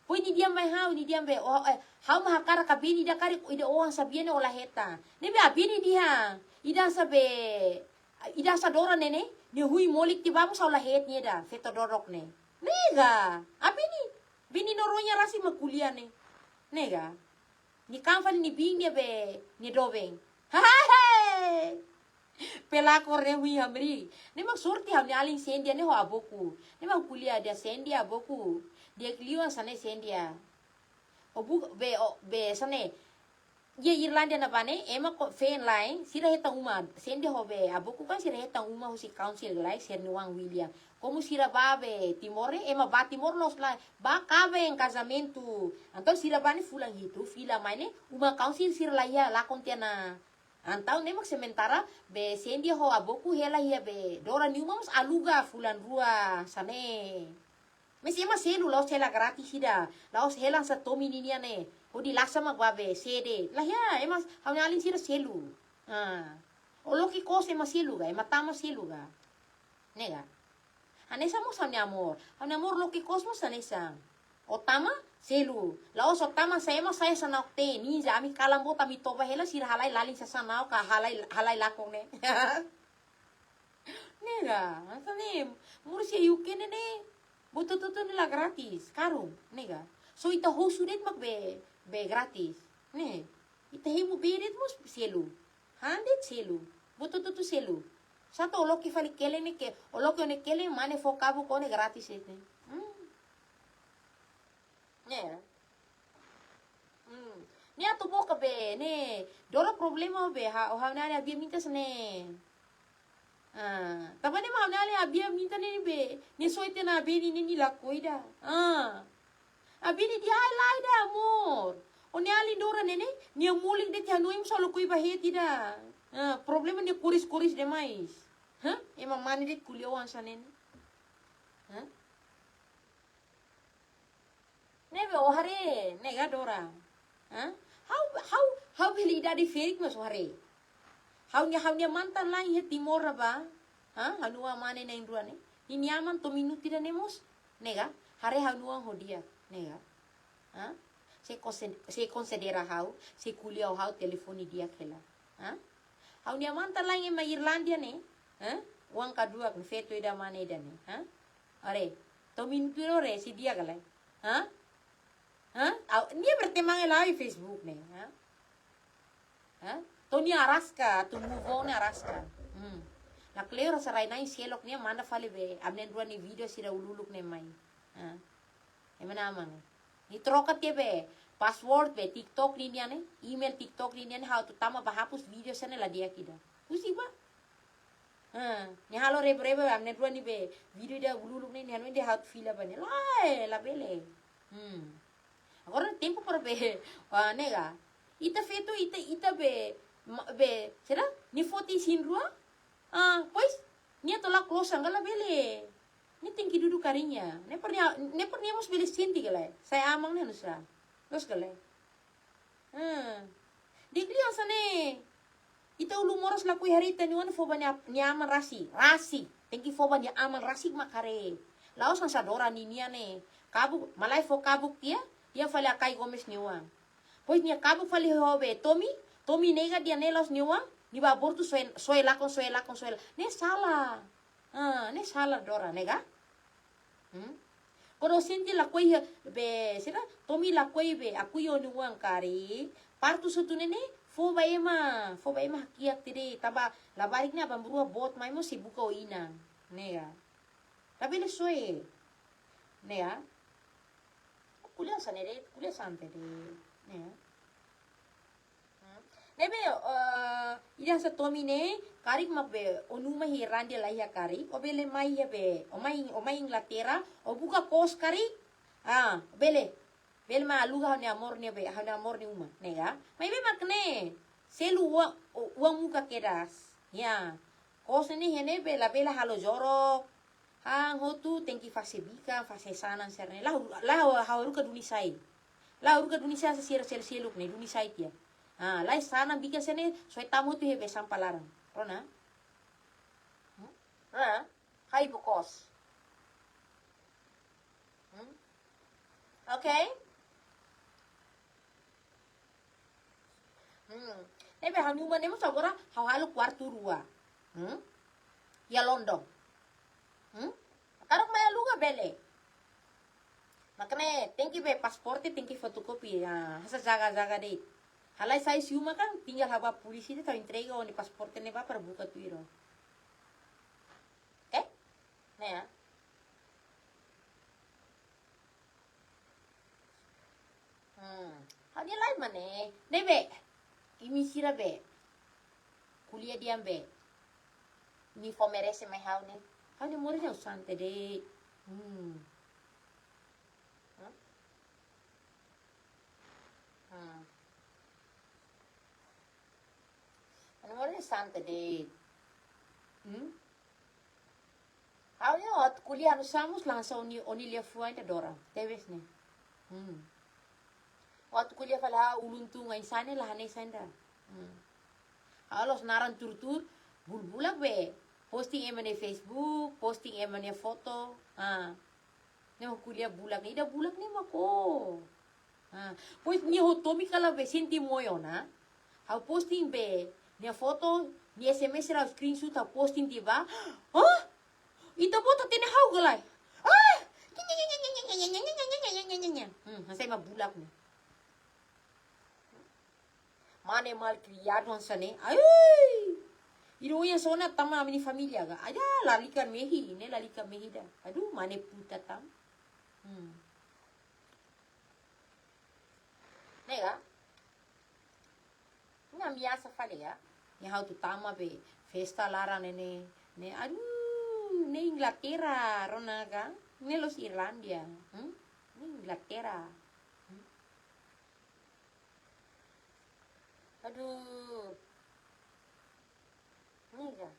Foi ni dia mai hau, ni dia be, hau mahakara kabeni da kari ida oang sabiene ola heta. Ne be abeni dia, ida sa dora nene, ni hui molik ti bamu sa ola het ni da, feto dorok ne. Nega, abeni, Beni Noronha rasi makulia ne. Nega. Ni kamfal ni bing dia be ni dobeng. Hahaha. Pelako rewi hamri. Ni mak surti ham ni aling sendia ne ho aboku. Ni mak kuliah dia sendia aboku. Dia kliwa sane sendia. Obu be sane. Ye Irlandia na bane ema ko fen lain sira hetang uma sendia ho be aboku kan sira hetang uma ho si council lai ser nuang William. Como sira babe Timore ema ba Timor los la ba kabe en casamento. Antau sira bani fulang hitu fila maine uma council sira la ya la kontiana. Antau nemak sementara be sendia ho aboku hela ya be dora ni uma mas aluga fulan rua sane. Mes ema selu laos hela gratis sida. Laos hela sa tomi ninia ne. O di lasa magbabe CD. Lah ya ema hanya alin sira selu. O loki kos ema selu ga ema tama selu ga. Nega. Anesa mo sa amor. Ang amor lo que cosmos anesa. Otama selu. Laos otama sa ema saya sa nakte. Ninja ami kalambo tami toba hela sira halay laling sa sanao ka halay lakong ne. Nega. Asa ne. Muro siya yuke ne. Buto-tuto nila gratis. Karong. Nega. So ita ho sudet magbe gratis. Ne. Ita himu berit mo selu. Handit selu. Buto-tuto selu. Satu oloki fali kele ne ke oloki one kele mane fokabu kone gratis ete. Ne. Ni atu boka be ne. Dora problema be ha nani abia minta sene. Tapa ne ma nani abia minta ne be. Ni soite na be ni la koida. Abini di highlight da amor. Oni ali dora nene ni muling de tianuim solo koi baheti da. Problema ni kuris demais. Emang mani dit kuliawan sanen. Nebe ohare, nega dora. How beli dari ferik mas ohare. How nya mantan lain he timor ba. Hanua mane na indua ne. Ni nyaman to minuti da nemos. Nega, hare hanua hodia. Nega. se considera hau, se kuliah hau telefoni dia kela. Ha? Hau nia mantan lang ma Irlandia ne. Ha? Uang kadua kan feto ida mana ida ne. Ha? Are, tomin piro re si dia kala. Ha? Ha? Dia bertemang lai Facebook ne. Ha? Ha? Toni araska, tu move on araska. Na klero sarai nai sielok nia manda fale be. Amnen dua ni video sira ululuk ne mai. Ha? Emana amang. Ni trokat ya be. Password be TikTok ni nia ne. Email TikTok ni nia ne how to tama bahapus video sana la dia kida. Usi ba? Ni halo rebe amne dua ni be video dia ululuk ni anu dia how to feel apa ni. Lai la bele. Agora tempo para be nega. Ita feto ita be será? Ni foto sin rua? Pois ni tolak close angala bele. Ni tinggi duduk karinya. Ne pernah mus beli sinti galai. Saya amang ne nusa. Los galai. Di kliang sane. Ita ulu moros lakui harita ni wana foba ni aman rasi. Rasi. Tinggi foba ni aman rasi makare. Laos ang sadora ni niya ne. Kabuk, malay fo kabuk dia. Dia fale akai gomes ni uang. Pois ni kabuk fale hobe. Tomi nega dia nelos ni uang. Ni babor tu soela. Ne salah. Ne salah dora nega. Kono sinti la koi be sira tomi la koi be aku yo ni uang kari partu sotu nene foba ema kiak tiri taba la bariknya bambrua bot mai mo sibuka o ina nega tapi le soe nega kuliah sante de nega nebe ida sa tomi ne karik mabe onuma hi randi lahia kari obele mai be omai Inglaterra o buka kos kari bele ma luga ni amor ni be hana amor ni uma nega mai be makne selu uang muka kedas ya kos ni hene bela halo jorok hang hotu tengki fase bika fase sanan serne la hauru ka dunisai sa sira seluk ne dunisai tia lai sana bika sene soy tamu tu hebe sampalarang rona hai bukos okay nebe hanuma nemo sagora hawalu kwartu rua ya londong karok maya luga bele makane tengki be pasporte tengki fotokopi hasa jaga deh halai saya siuma kan tinggal haba polisi itu tahu entrega oni pasporte ne para buka tuiro ya dia lain mana nebe imi sira be kuliah diam be mi fomerese mai hau ne mori yang sante de mori sante de hau ne ot kuliah anu samus langsung oni lia fuai da dora tebes ne waktu kuliah fala uluntung ai sane lahane sanda alos naran tur bulbulak be posting emane Facebook posting emane foto ne kuliah bulak ni da bulak ni mako pois ni hotomi kala be senti moyo na hau posting be ni foto ni SMS ra screenshot hau posting tiba ita foto tene hau galai saya mah bulak ni mane mal criado sane ai iroya sona tama mini familia ga ada lalikan mehi da aduh mane puta tam nega na biasa fale ya how tu tama be festa lara ne ne Inglaterra ronaga ne los Irlandia ne Inglaterra aduh niga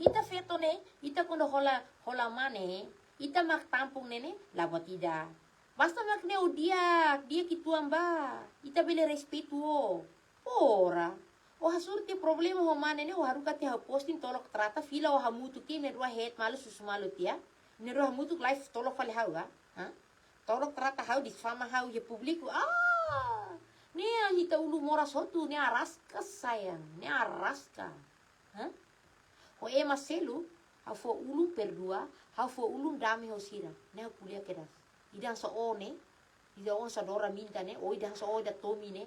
ita feto ne ita kundo hola mane ita mak tampung nene labo tidak basta mak neu dia kituan ba ita bele respeto ora hasurti problema ho mane ne harukati ha posting tolok trata fila o hamutu ki ne rua het malu susu malu tia ne rua hamutu live tolok fale hau ga tolok trata hau di fama hau ye publiku Nia hita ulu mora sotu, nia araska sayang, nia araska. Hah? Ho ema selu, hau fo ulu perdua, hau fo ulu dame ho sira. Nia kuliah kedas. Idang so one, ida on sadora minta ne, o idang so oda tomi ne.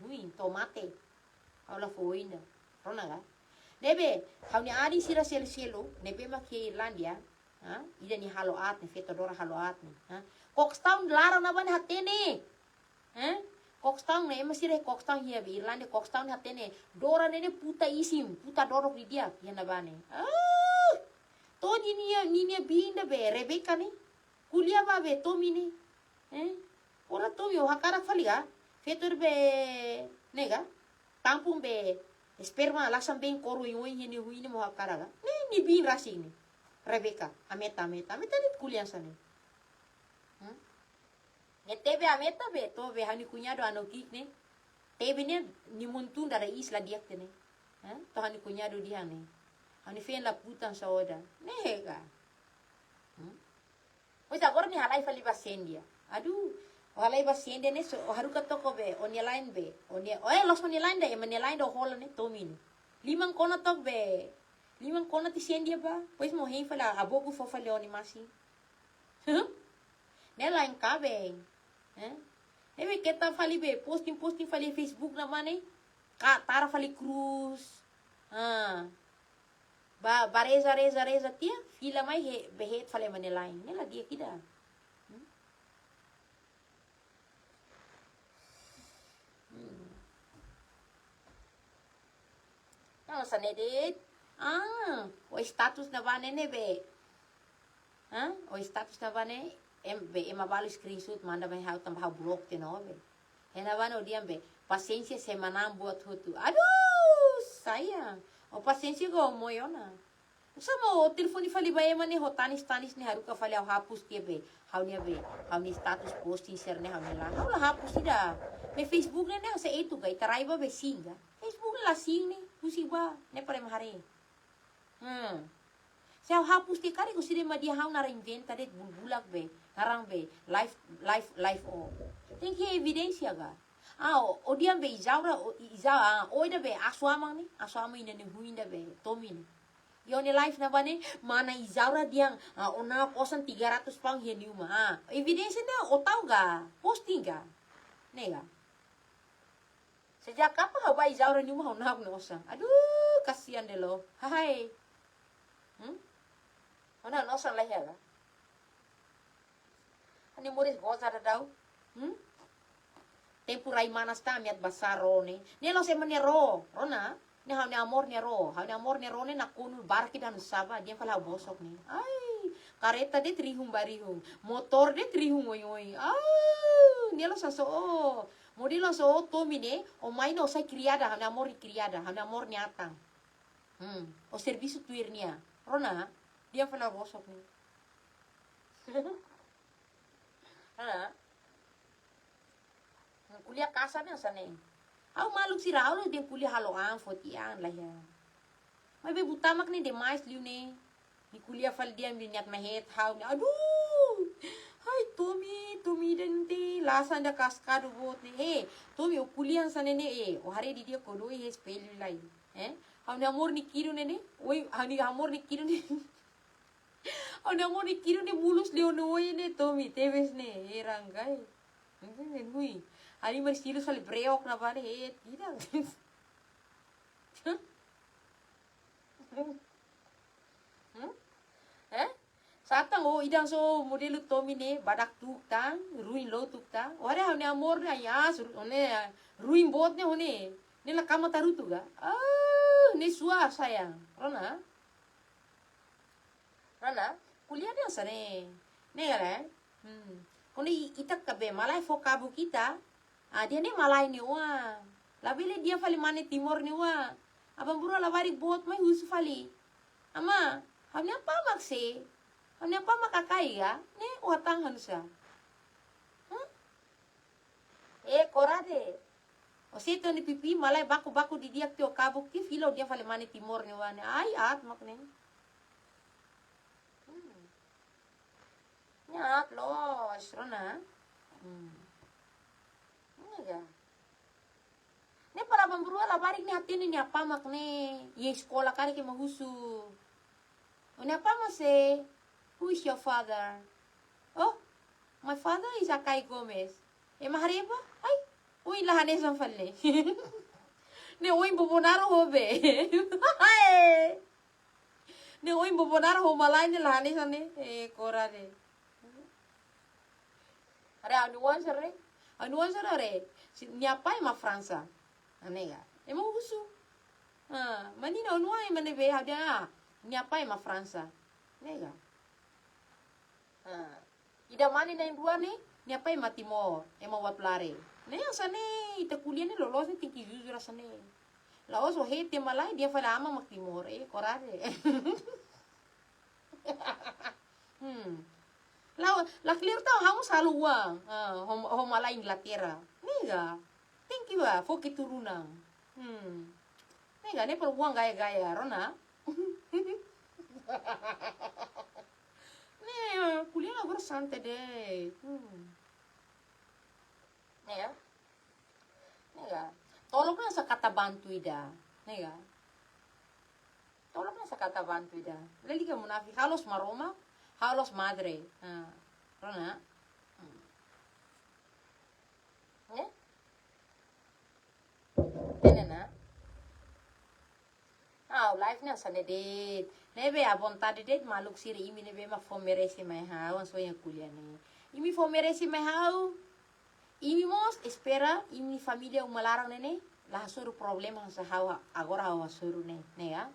Hui, tomate. Hau la fo inda. Rona ga? Nebe, hau ni adi sira selu, nebe ma ke Irlandia. Ha? Ida ni halo at ne, feto dora halo at ne. Ha? Kokstown larang na ban hatene. Kokstown ne masih Kokstown hiya be Irlanda Kokstown hatene dora nene puta isim puta dorok di dia ya na bane to ni ni binda be Rebecca ni kuliah ba be to mini ora to yo hakara faliga fetur be nega tampung be sperma laksam ben koru yoi ni hui ni mo hakara ga ni bin rasi ni Rebecca ameta ni kuliah sana tebe ameta be to be hani kunyado ano kik ne tebe ne ni muntun dari isla diak ne to hani kunyado dia ne hani fen la putan sa oda ne ga wis agora ni halai fali basendia aduh halai basendia ne so haru ka toko be onia line be onia los onia line da emania line do hol ne to min limang kona tok be limang kona ti sendia ba pois mo hei fala abogu fo fale oni masi ne line ka be Ebe kita fali be posting fali Facebook na mane ka tara fali cruz ba reza tia fila mai behet fali mane lain ne la dia kida no sanedet o status na bane ne be o status na bane ema balu screenshot manda be hau tambah blog te no be hena bano diam be paciência semanal buat hutu aduh sayang o paciência go moyona sama o telefone fali bae mane ho tanis ne haru ka fali hapus ke be hau ni status posting share ne hau la hapus ida me Facebook ne se itu ga itaraiba be singa Facebook la sing ne musiba ne pare mahare Saya hapus di kari kusire ma dia hau nara inventa det bulbulak be narang be life o think evidência ga o dia be izaura oida be aswamang ni aswama ina ni huinda be tomin yo ni life na bane mana izaura diang ona kosan 300 pound he ni uma evidência na o tau ga posting ga nega sejak kapan ba izaura ni uma ona no osan aduh kasihan de lo hai Ona nosan lah ya. Ani muris goza da dau. Tempurai manas ta miat basaro ne. Ne lo se menero, rona. Ne ha ne amor ne ro. Ha ne amor ne ro ne nakunu barki dan saba dia fala bosok ne. Ai, kareta de trihum barihum. Motor de trihum oi. Ne lo sa so. Modelo so to mine o mai no sai criada, ha ne amor criada, ha ne amor ne atang. O serviço tuirnia. Rona. Dia fala bosok nih. Kuliah kasar nih sana. Aku malu si Raul dia kuliah haloan fotian lah ya. Mas be butamak nih demais liu nih. Di kuliah fal dia minyak mahet hau nih. Aduh. Hai Tommy dente lasan da kaskado bot nih. Tommy o kuliah sana nih o hari di dia kodoi spell lai. Hau ni amor ni kiru nih. Oi, hani amor ni kiru nih. Ada mau dikiru nih mulus leonoy nih Tommy tebes nih ranggai mungkin hui hari mersilu soal breok na bane tidak satang idang so modelu Tommy nih badak tuk tang ruin lo tuk tang ora hone amor nih ya one ruin bot nih hone nih lah kamu taruh tuh ga nih suah sayang Rona kuliah dia sana ne kan kuni itak kabe malai fokabu kita dia ne malai ni wa labile dia fali mane timor ni wa abang buru lawari bot mai husu fali ama hamnya apa makse hamnya apa makakai ya ne watang hansa korade o seto ni pipi malai baku di dia tio kabuk ti filo dia fali mane timor ni wa ne ai at makne Nyat los, Rona. Nega. Ne para bambrua la barik ni hatini ni apa mak ne. Ye sekolah kari ke mahusu. Oni apa mase? Who is your father? Oh, my father is Akai Gomez. Mahari ba? Ay, uy lahane sang falle. Ne uy bubonaro hobe. Ay. Ne uy bubonaro ho malay ni lahane sang ne. Korare. Are anuan sare? Anuan sare. Niapai ma Fransa. Anega. Emang husu. Manina anuan mane be hadia. Niapai ma Fransa. Nega. Ida mani na indua nih, niapai ma Timor, ema wat plare. Ne yang sane ita kuliah ni lolos ni tinggi jujur sane. Laos o hete malai dia fala ama mak Timor, korare. La clear tau hamu selalu uang, ho malai Inglaterra. Nega. Thank you fo keturunan. Nega ne per uang gaya-gaya rona. Kuliah nggak bersantai deh. Ya, nega. Tolonglah sekata bantu ida, nega. Tolonglah sekata bantu ida. Lagi kamu munafik. Halos maroma, halos madre. Rona. Ya, tenena. Life nya sana deh. Nebe abon tadi deh maluk siri imi nebe ma fomeresi mai hau soalnya kuliah nih. Imi fomeresi mai hau. Imi mos espera imi familia umalarang nene lah suruh problema sa hawa agora hawa suruh ne ya.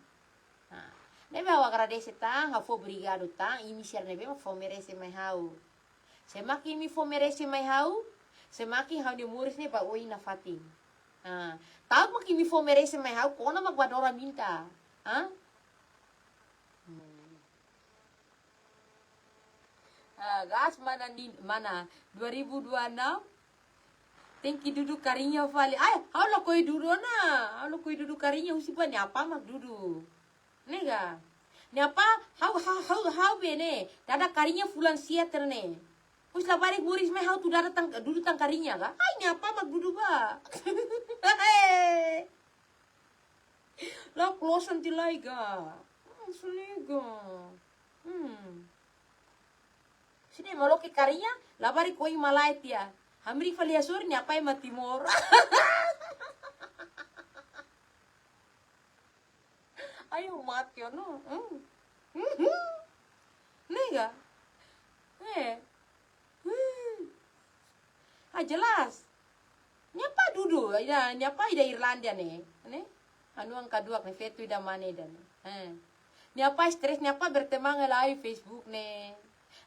Nebe hawa agradece tang hafo brigado tang imi share nebe ma fomeresi mai hau. Semakin imi fomeresi mai hau, semakin hau di muris ne ba oi na fatin. Tahu mak imi fomeresi mai hau kona mak badora minta. Gas mana 2026 tengki duduk karinya vale. Ay, halo koi duduk na. Halo koi duduk karinya usipa ni apa mak duduk. Nega. Ni apa how bene. Dada karinya fulan siater ne. Us la balik muris me how tu dada duduk tang karinya ka. Ay, ni apa mak duduk ba. La close until I ga. Suliga. Sini maloki karinya, labari koi malai tia. Hamri falia suri ni apa ma Timor. Ayo mati no. Nega. Jelas. Nyapa duduk, nyapa ida Irlandia nih. Anu ang kadua nih fetu ida mane dan. Nyapa stres nyapa berteman ngelai Facebook nih.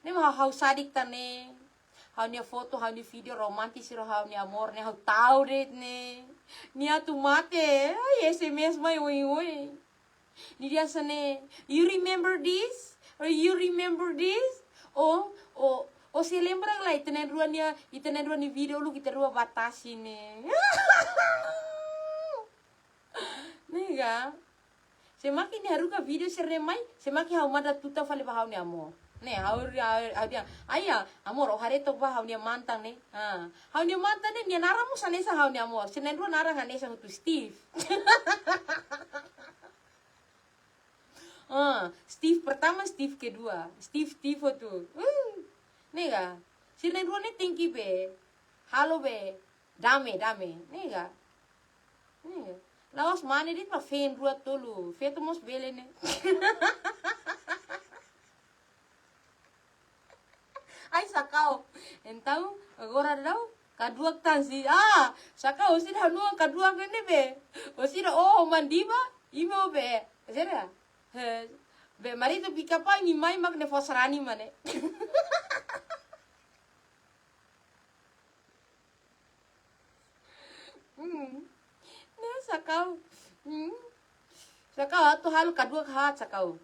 Nih mau hau sadik tane. Hau nia foto, hau nia video romantis ro hau nia amor nih hau tahu deh nih. Nia tu mate, SMS mai oi. Ni dia sene, you remember this? Or you remember this? Oh si lembra lah itenen dua ni video lu kita dua batasi nih. Nega. Semakin ni haruka video seremai, semakin hau mada tuta fale bahau ni amor. Nih hau dia, ayah amor oh hari tu bahau ni mantang nih. Hau ni mantang nih ni naramu sanesa hau ni amor. Senen dua narang anesa tu Steve. Steve pertama, Steve kedua, Steve tuh. Nega, sinen dua nih tinggi be, halo be, dame, nega. Lawas mana dit pa fen dua tolu, feto mos bele nih. Ay sakau, entau agora dau kadua tansi, sakau sih dah nuang kadua kene be, osira mandiba, imo be, sera. Be marito pika pa ni mai mak ne fosrani mane. Ne sakau. Sakau tu halu kadua khat sakau.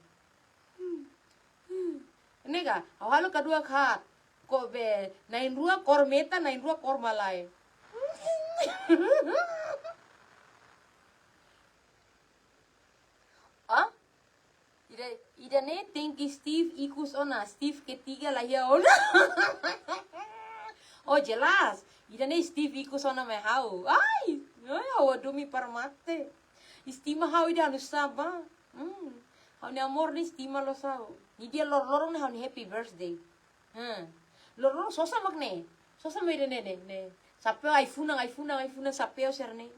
Nega, halu kadua khat. Ko be nain rua kor meta, nain rua kor malai. Ida ne tengki Steve ikus ona, Steve ketiga lah ya ona. Oh jelas. Ida ne Steve iku sona me hau. Ai, hau dumi parmate. Istima hau ida anu saba. Hau ne amor ni istima lo sao. Ni dia lorong ne hau ni happy birthday. Lorong sosa magne. Sosa me ne. Sapeo iPhone sapeo ser ne.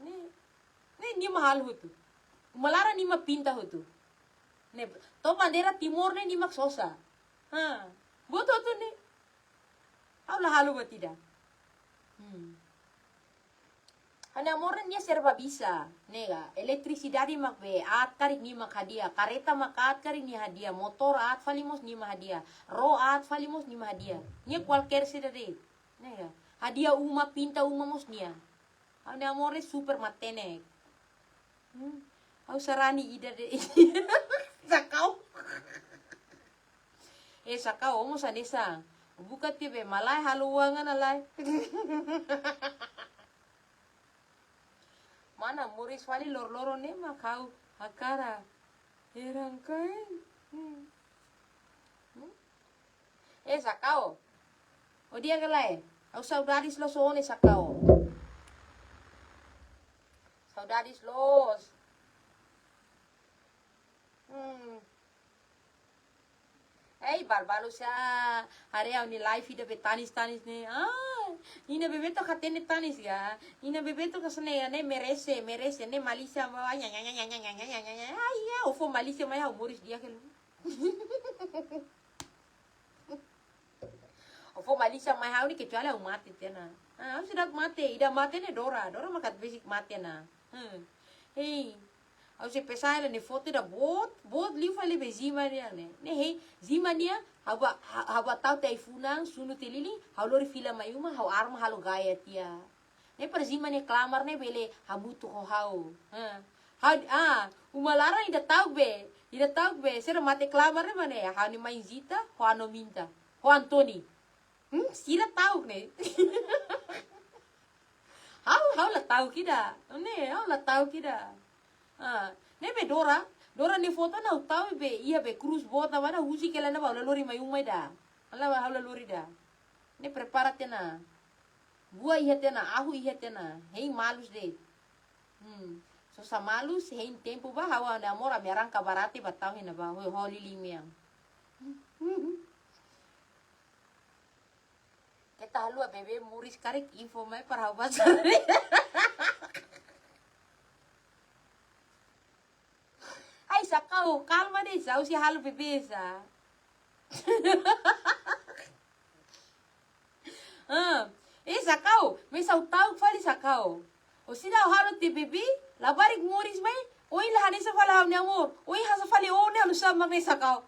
Ne ni mahal hutu. Malara ni ma pinta hutu. Ne to bandera timor ne ni mak sosa. Boto tu ne. Hau halu batida. Hana moren niya serba bisa, nega. Elektrisidad mak be, at karik ni mak hadiah. Kareta mak at karik ni hadiah. Motor at falimos ni mak hadiah. Ro at falimos ni mak hadiah. Niya cualquier sidade, nega. Hadiah uma pinta uma mos niya. Hana moren super matenek. Au sarani ida de. Sakau. Sakau omo sanesa. Bukat tibe malai haluangan alai. Mana muris wali lor-loro ne makau hakara. Herang kain. Sakau. O dia galai. Au saudades los one sakau. Saudades los. Barbalu sa area ni life ida betanis ne. Ina bebeto katene tanis ya. Ina bebeto kasane ya ne merece ne malisia ba nya. Ai ya ofo malisia ma ya umuris dia kel. Ofo malisia ma ha ni kecuali au mati tena. Sudah mati, ida mati ne Dora makat basic mati na. Au se pesai ne foto da bot liu fale be zima dia ne. Ne zima dia haba tau tai funang sunu telili hau lori fila mayuma hau arma halu gaya tia. Ne per zima ne klamar ne bele habutu hau. Umalara ida tau be sera mate klamar ne mane hau ni main zita ho ano minta. Ho Antoni. Sira tau ne. Hau la tau kida. Ne hau la tau kida. Ne be Dora ni foto na utawi be iya be cruise boat na mana husi kela na ba lori mayumay da. Ala ba hala lori da. Ne prepárate na. Bua iya tena, ahu iya tena. Hei malus de. So sa malus hei tempo ba hawa na amor ami arang kabarate ba tau hina ba holi limiang. Kita halu bebe muris karek info mai para hawa sare. Sakau, calma deh, sau si halu bebesa. Sakau, me sau tau fali sakau. O sida halu te bebe, labarik moris mai, oi lah hanesa fala hamne amor, oi hasa fali one halu sa magne sakau.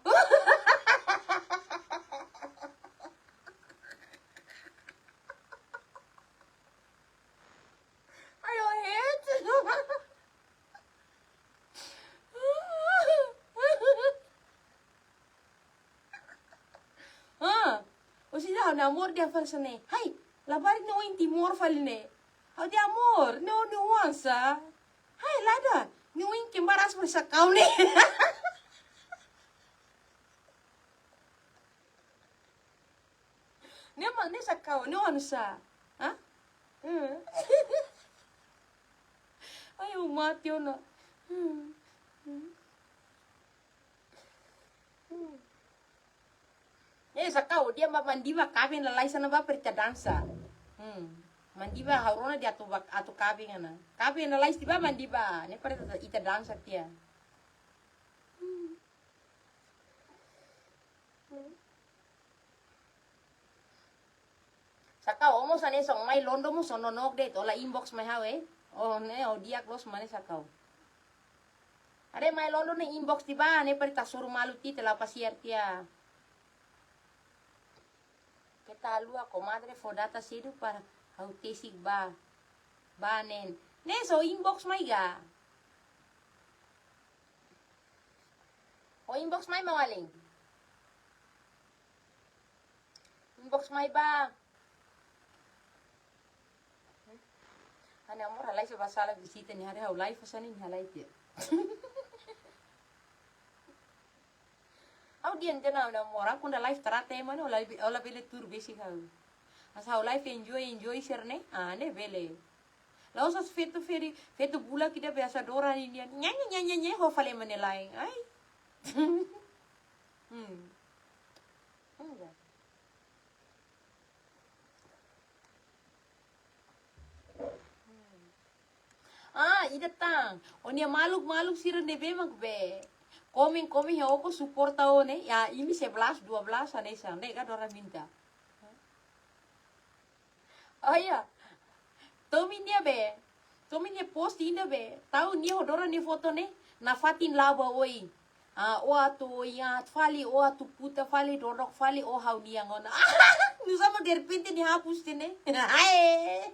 Ayo het. O sida na amor dia farsane. Hai, labarik no in timor faline. Hau dia amor, no nuansa. Hai lada, no in kembaras bersakau ne. Ne sakau, no anusa. Ayo mati ona. Sakau dia mandiba kawin lalai sana ba perita dansa. Mandiba haurona dia atu kawin ana. Kawin lalai tiba mandiba, ne perita ita dansa dia. Sakau omo sane song mai londo mo sononok de tola inbox mai hawe. Ne dia close mane sakau. Are mai londo ne inbox tiba ne perita suruh malu ti tela pasier tia. Kita lua comadre fodata sidu para hau tesik ba banen. Ne so inbox mai ga. O inbox mai mawaling. Inbox mai ba. Ana amor halai sa basala visita ni hari hau live fasani ni halai dia. Au dia jana na amor aku na live terate mana ola bele tur besi hau. Asa life enjoy share ne. Ne vele. Laos as feto bula kita biasa dora ni dia. Nyanyi ho fale menelai. Ai. Enggak. Ida tang. Onia maluk sira nebe mak be. Coming ya oko suporta one. Ya ini 11 12 anesa. Ne kan orang minta. Oh iya. Tomi nia be. Tomi nia post inda be. Tahu nia hodora ni foto ne. Na fatin laba oi. O atu ya fali o atu puta fali dorok fali o hau nia ngona. Nu sama derpente ni hapus ne. Hai.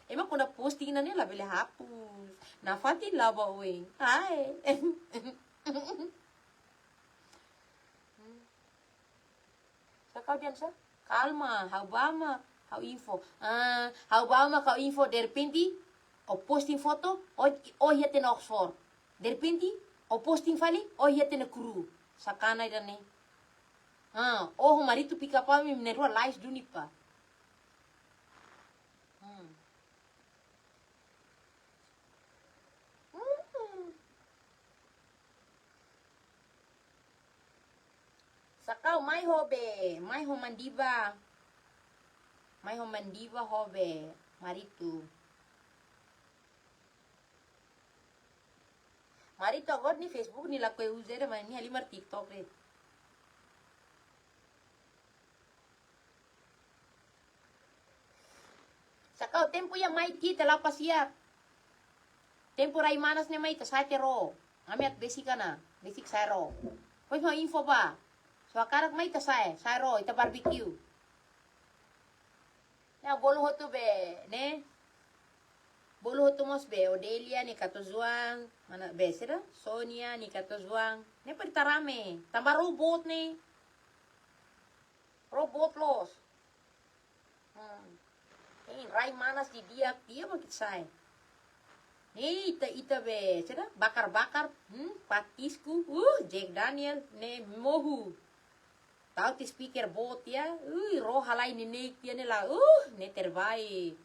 Emang kau nak posting nani lah boleh hapus. Nafatin lah bawa. Hai. Sakau diam sa? Kalma, hau bama, hau info. Hau bama kau info derpenti. O posting foto, o hiate na Oxford. Derpenti, o posting fali, o hiate na kuru. Sakana ida ne. Oh maritu pika pa mi minerua live duni pa. Sakau mai ho mandiva hobe, maritu agora ni Facebook ni la kue user mas ni ali mar TikTok re. Sakau tempo ya mai kita la pasiap. Tempo rai manas ne mai ta sate ro. Amiat basic saro. Pois mau info ba. So akarak mai ta sai ro ita barbecue. Ya bolu hotu be, ne? Bolu hotu mos be, Odelia ni katozuang, mana be sira? Sonia ni katozuang. Ne peritarame, tambah robot ne. Robot los. Rai manas di dia makit sai. Ita be, sira? Bakar, patisku, Jack Daniel, ne mohu. Tahu ti speaker bot ya, roh halai ni nek dia ne la, ne terbaik.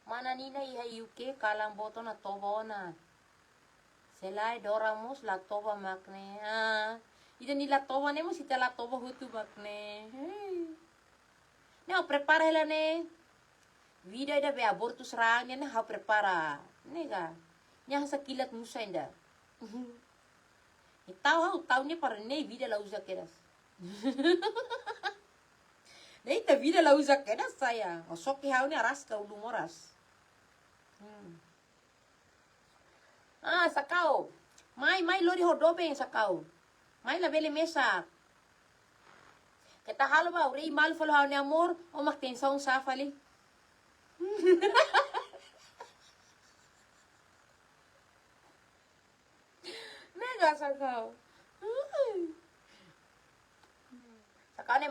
Mana nina iha UK kalang boto na toba ona. Selai doramus la toba makne. Ida ni la toba ne mus ita la toba hutu makne. Ne o prepara hela ne. Vida ida be abortus rang ne ha prepara. Nega. Nya sa kilat musa inda. Tahu ni para ne vida la usa keras. Ne ita vida la usa keras saya. Osok hau ni aras ka ulu moras. Sakau. Mai lori hodobe sakau. Mai la bele mesa. Kita halo ba uri mal folo hau ni amor o mak tensong safali. Nega sakau. Sakau ne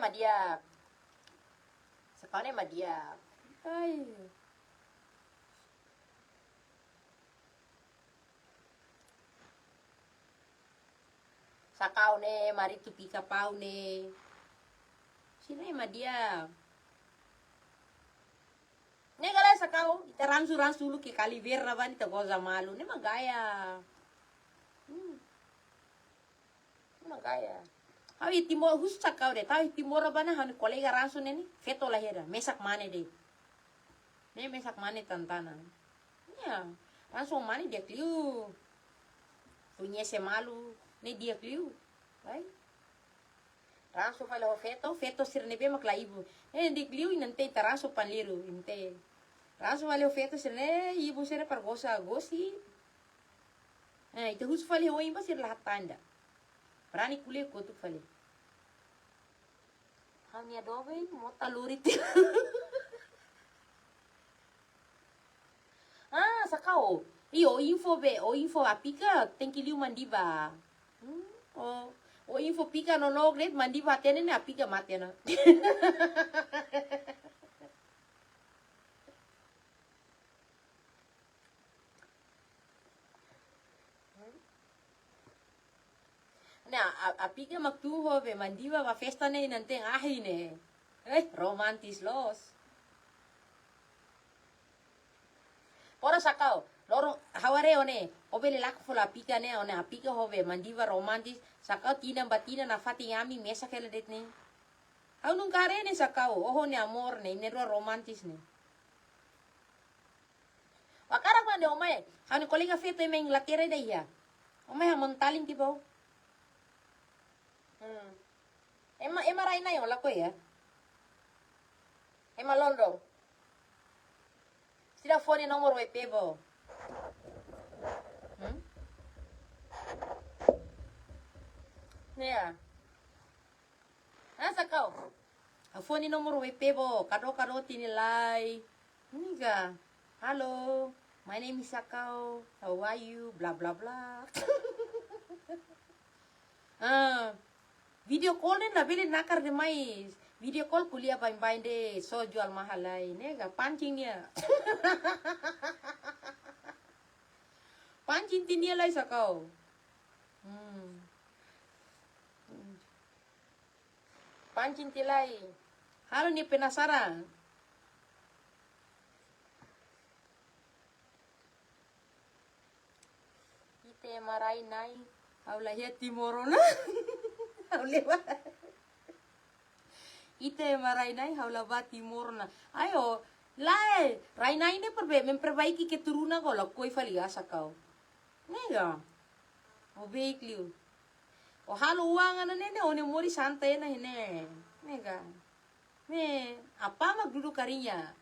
madiak. Ay. Sakau ne maritu pika pau ne. Sina madia. Ne gala sakau ita ransu lu ke kali verra bani ta goza malu ne magaya. Magaya. Hawi timor hus sakau de tahu timor bana han kolega ransu ne ni feto lahira mesak mane de. Ne mesak mane tantana. Ya, ransu mane dia kliu. Punya se malu ne dia kliu. Vai. Ransu fala o feto sirne be mak laibu. Di kliu inante taransu panliru inte. Ransu fala o feto sirne ibu sirne par gosi. Itu hus fala o imba sir lahat tanda. Berani kuliah kotuk fale. Hanya doben mota lurit. Sakau. O info apika tenkiliu mandiba. O info pika no nogret mandiba tene ne apika matena. Nah, api ka magtuho be mandiwa ba festa ne nanti ahi ne. Romantis los. Pora sakau, lorong haware one, obele lak fula pika ne one apika hobe mandiwa romantis, sakau tina batina na fati ngami mesa kele det ne. Au nung kare ne sakau, oho ne amor ne, ne romantis ne. Wakara pa ne omae, hau ne kolega feto emeng lakere dai ya. Omae montaling tipo. Ema raina yo lako ya. Ema londo. Sila phone nomor WP bo. Nia. Asa kau? A phone nomor WP bo. Kado tinilai. Ini ga. Halo. My name is Sakau. How are you? Blah blah blah. Video call nih beli nakar de mais. Video call kuliah bain-bain deh. So jual mahal lain. Nega pancing dia. Pancing dia lah Sakau. Pancing tilai. Halo nih penasaran. Kita marahin nai. Haulah ya timorona. Haulewa. Ite marainai haulah ba timorona. Ayo, lai, rainai ne memperbaiki keturunan kau lah koi faliasa kau. Nega. O baik liu. O halo uang ana nene o ne mori santai na hene. Nega. Me, apa mak duduk karinya?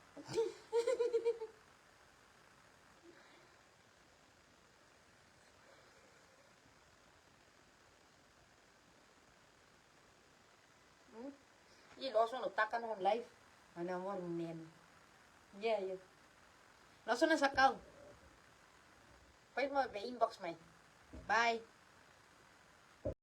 Iya, langsung letakkan on live. Mana mau nen. Iya, iya. Langsung na sakau. Pwede mo ba inbox may. Bye.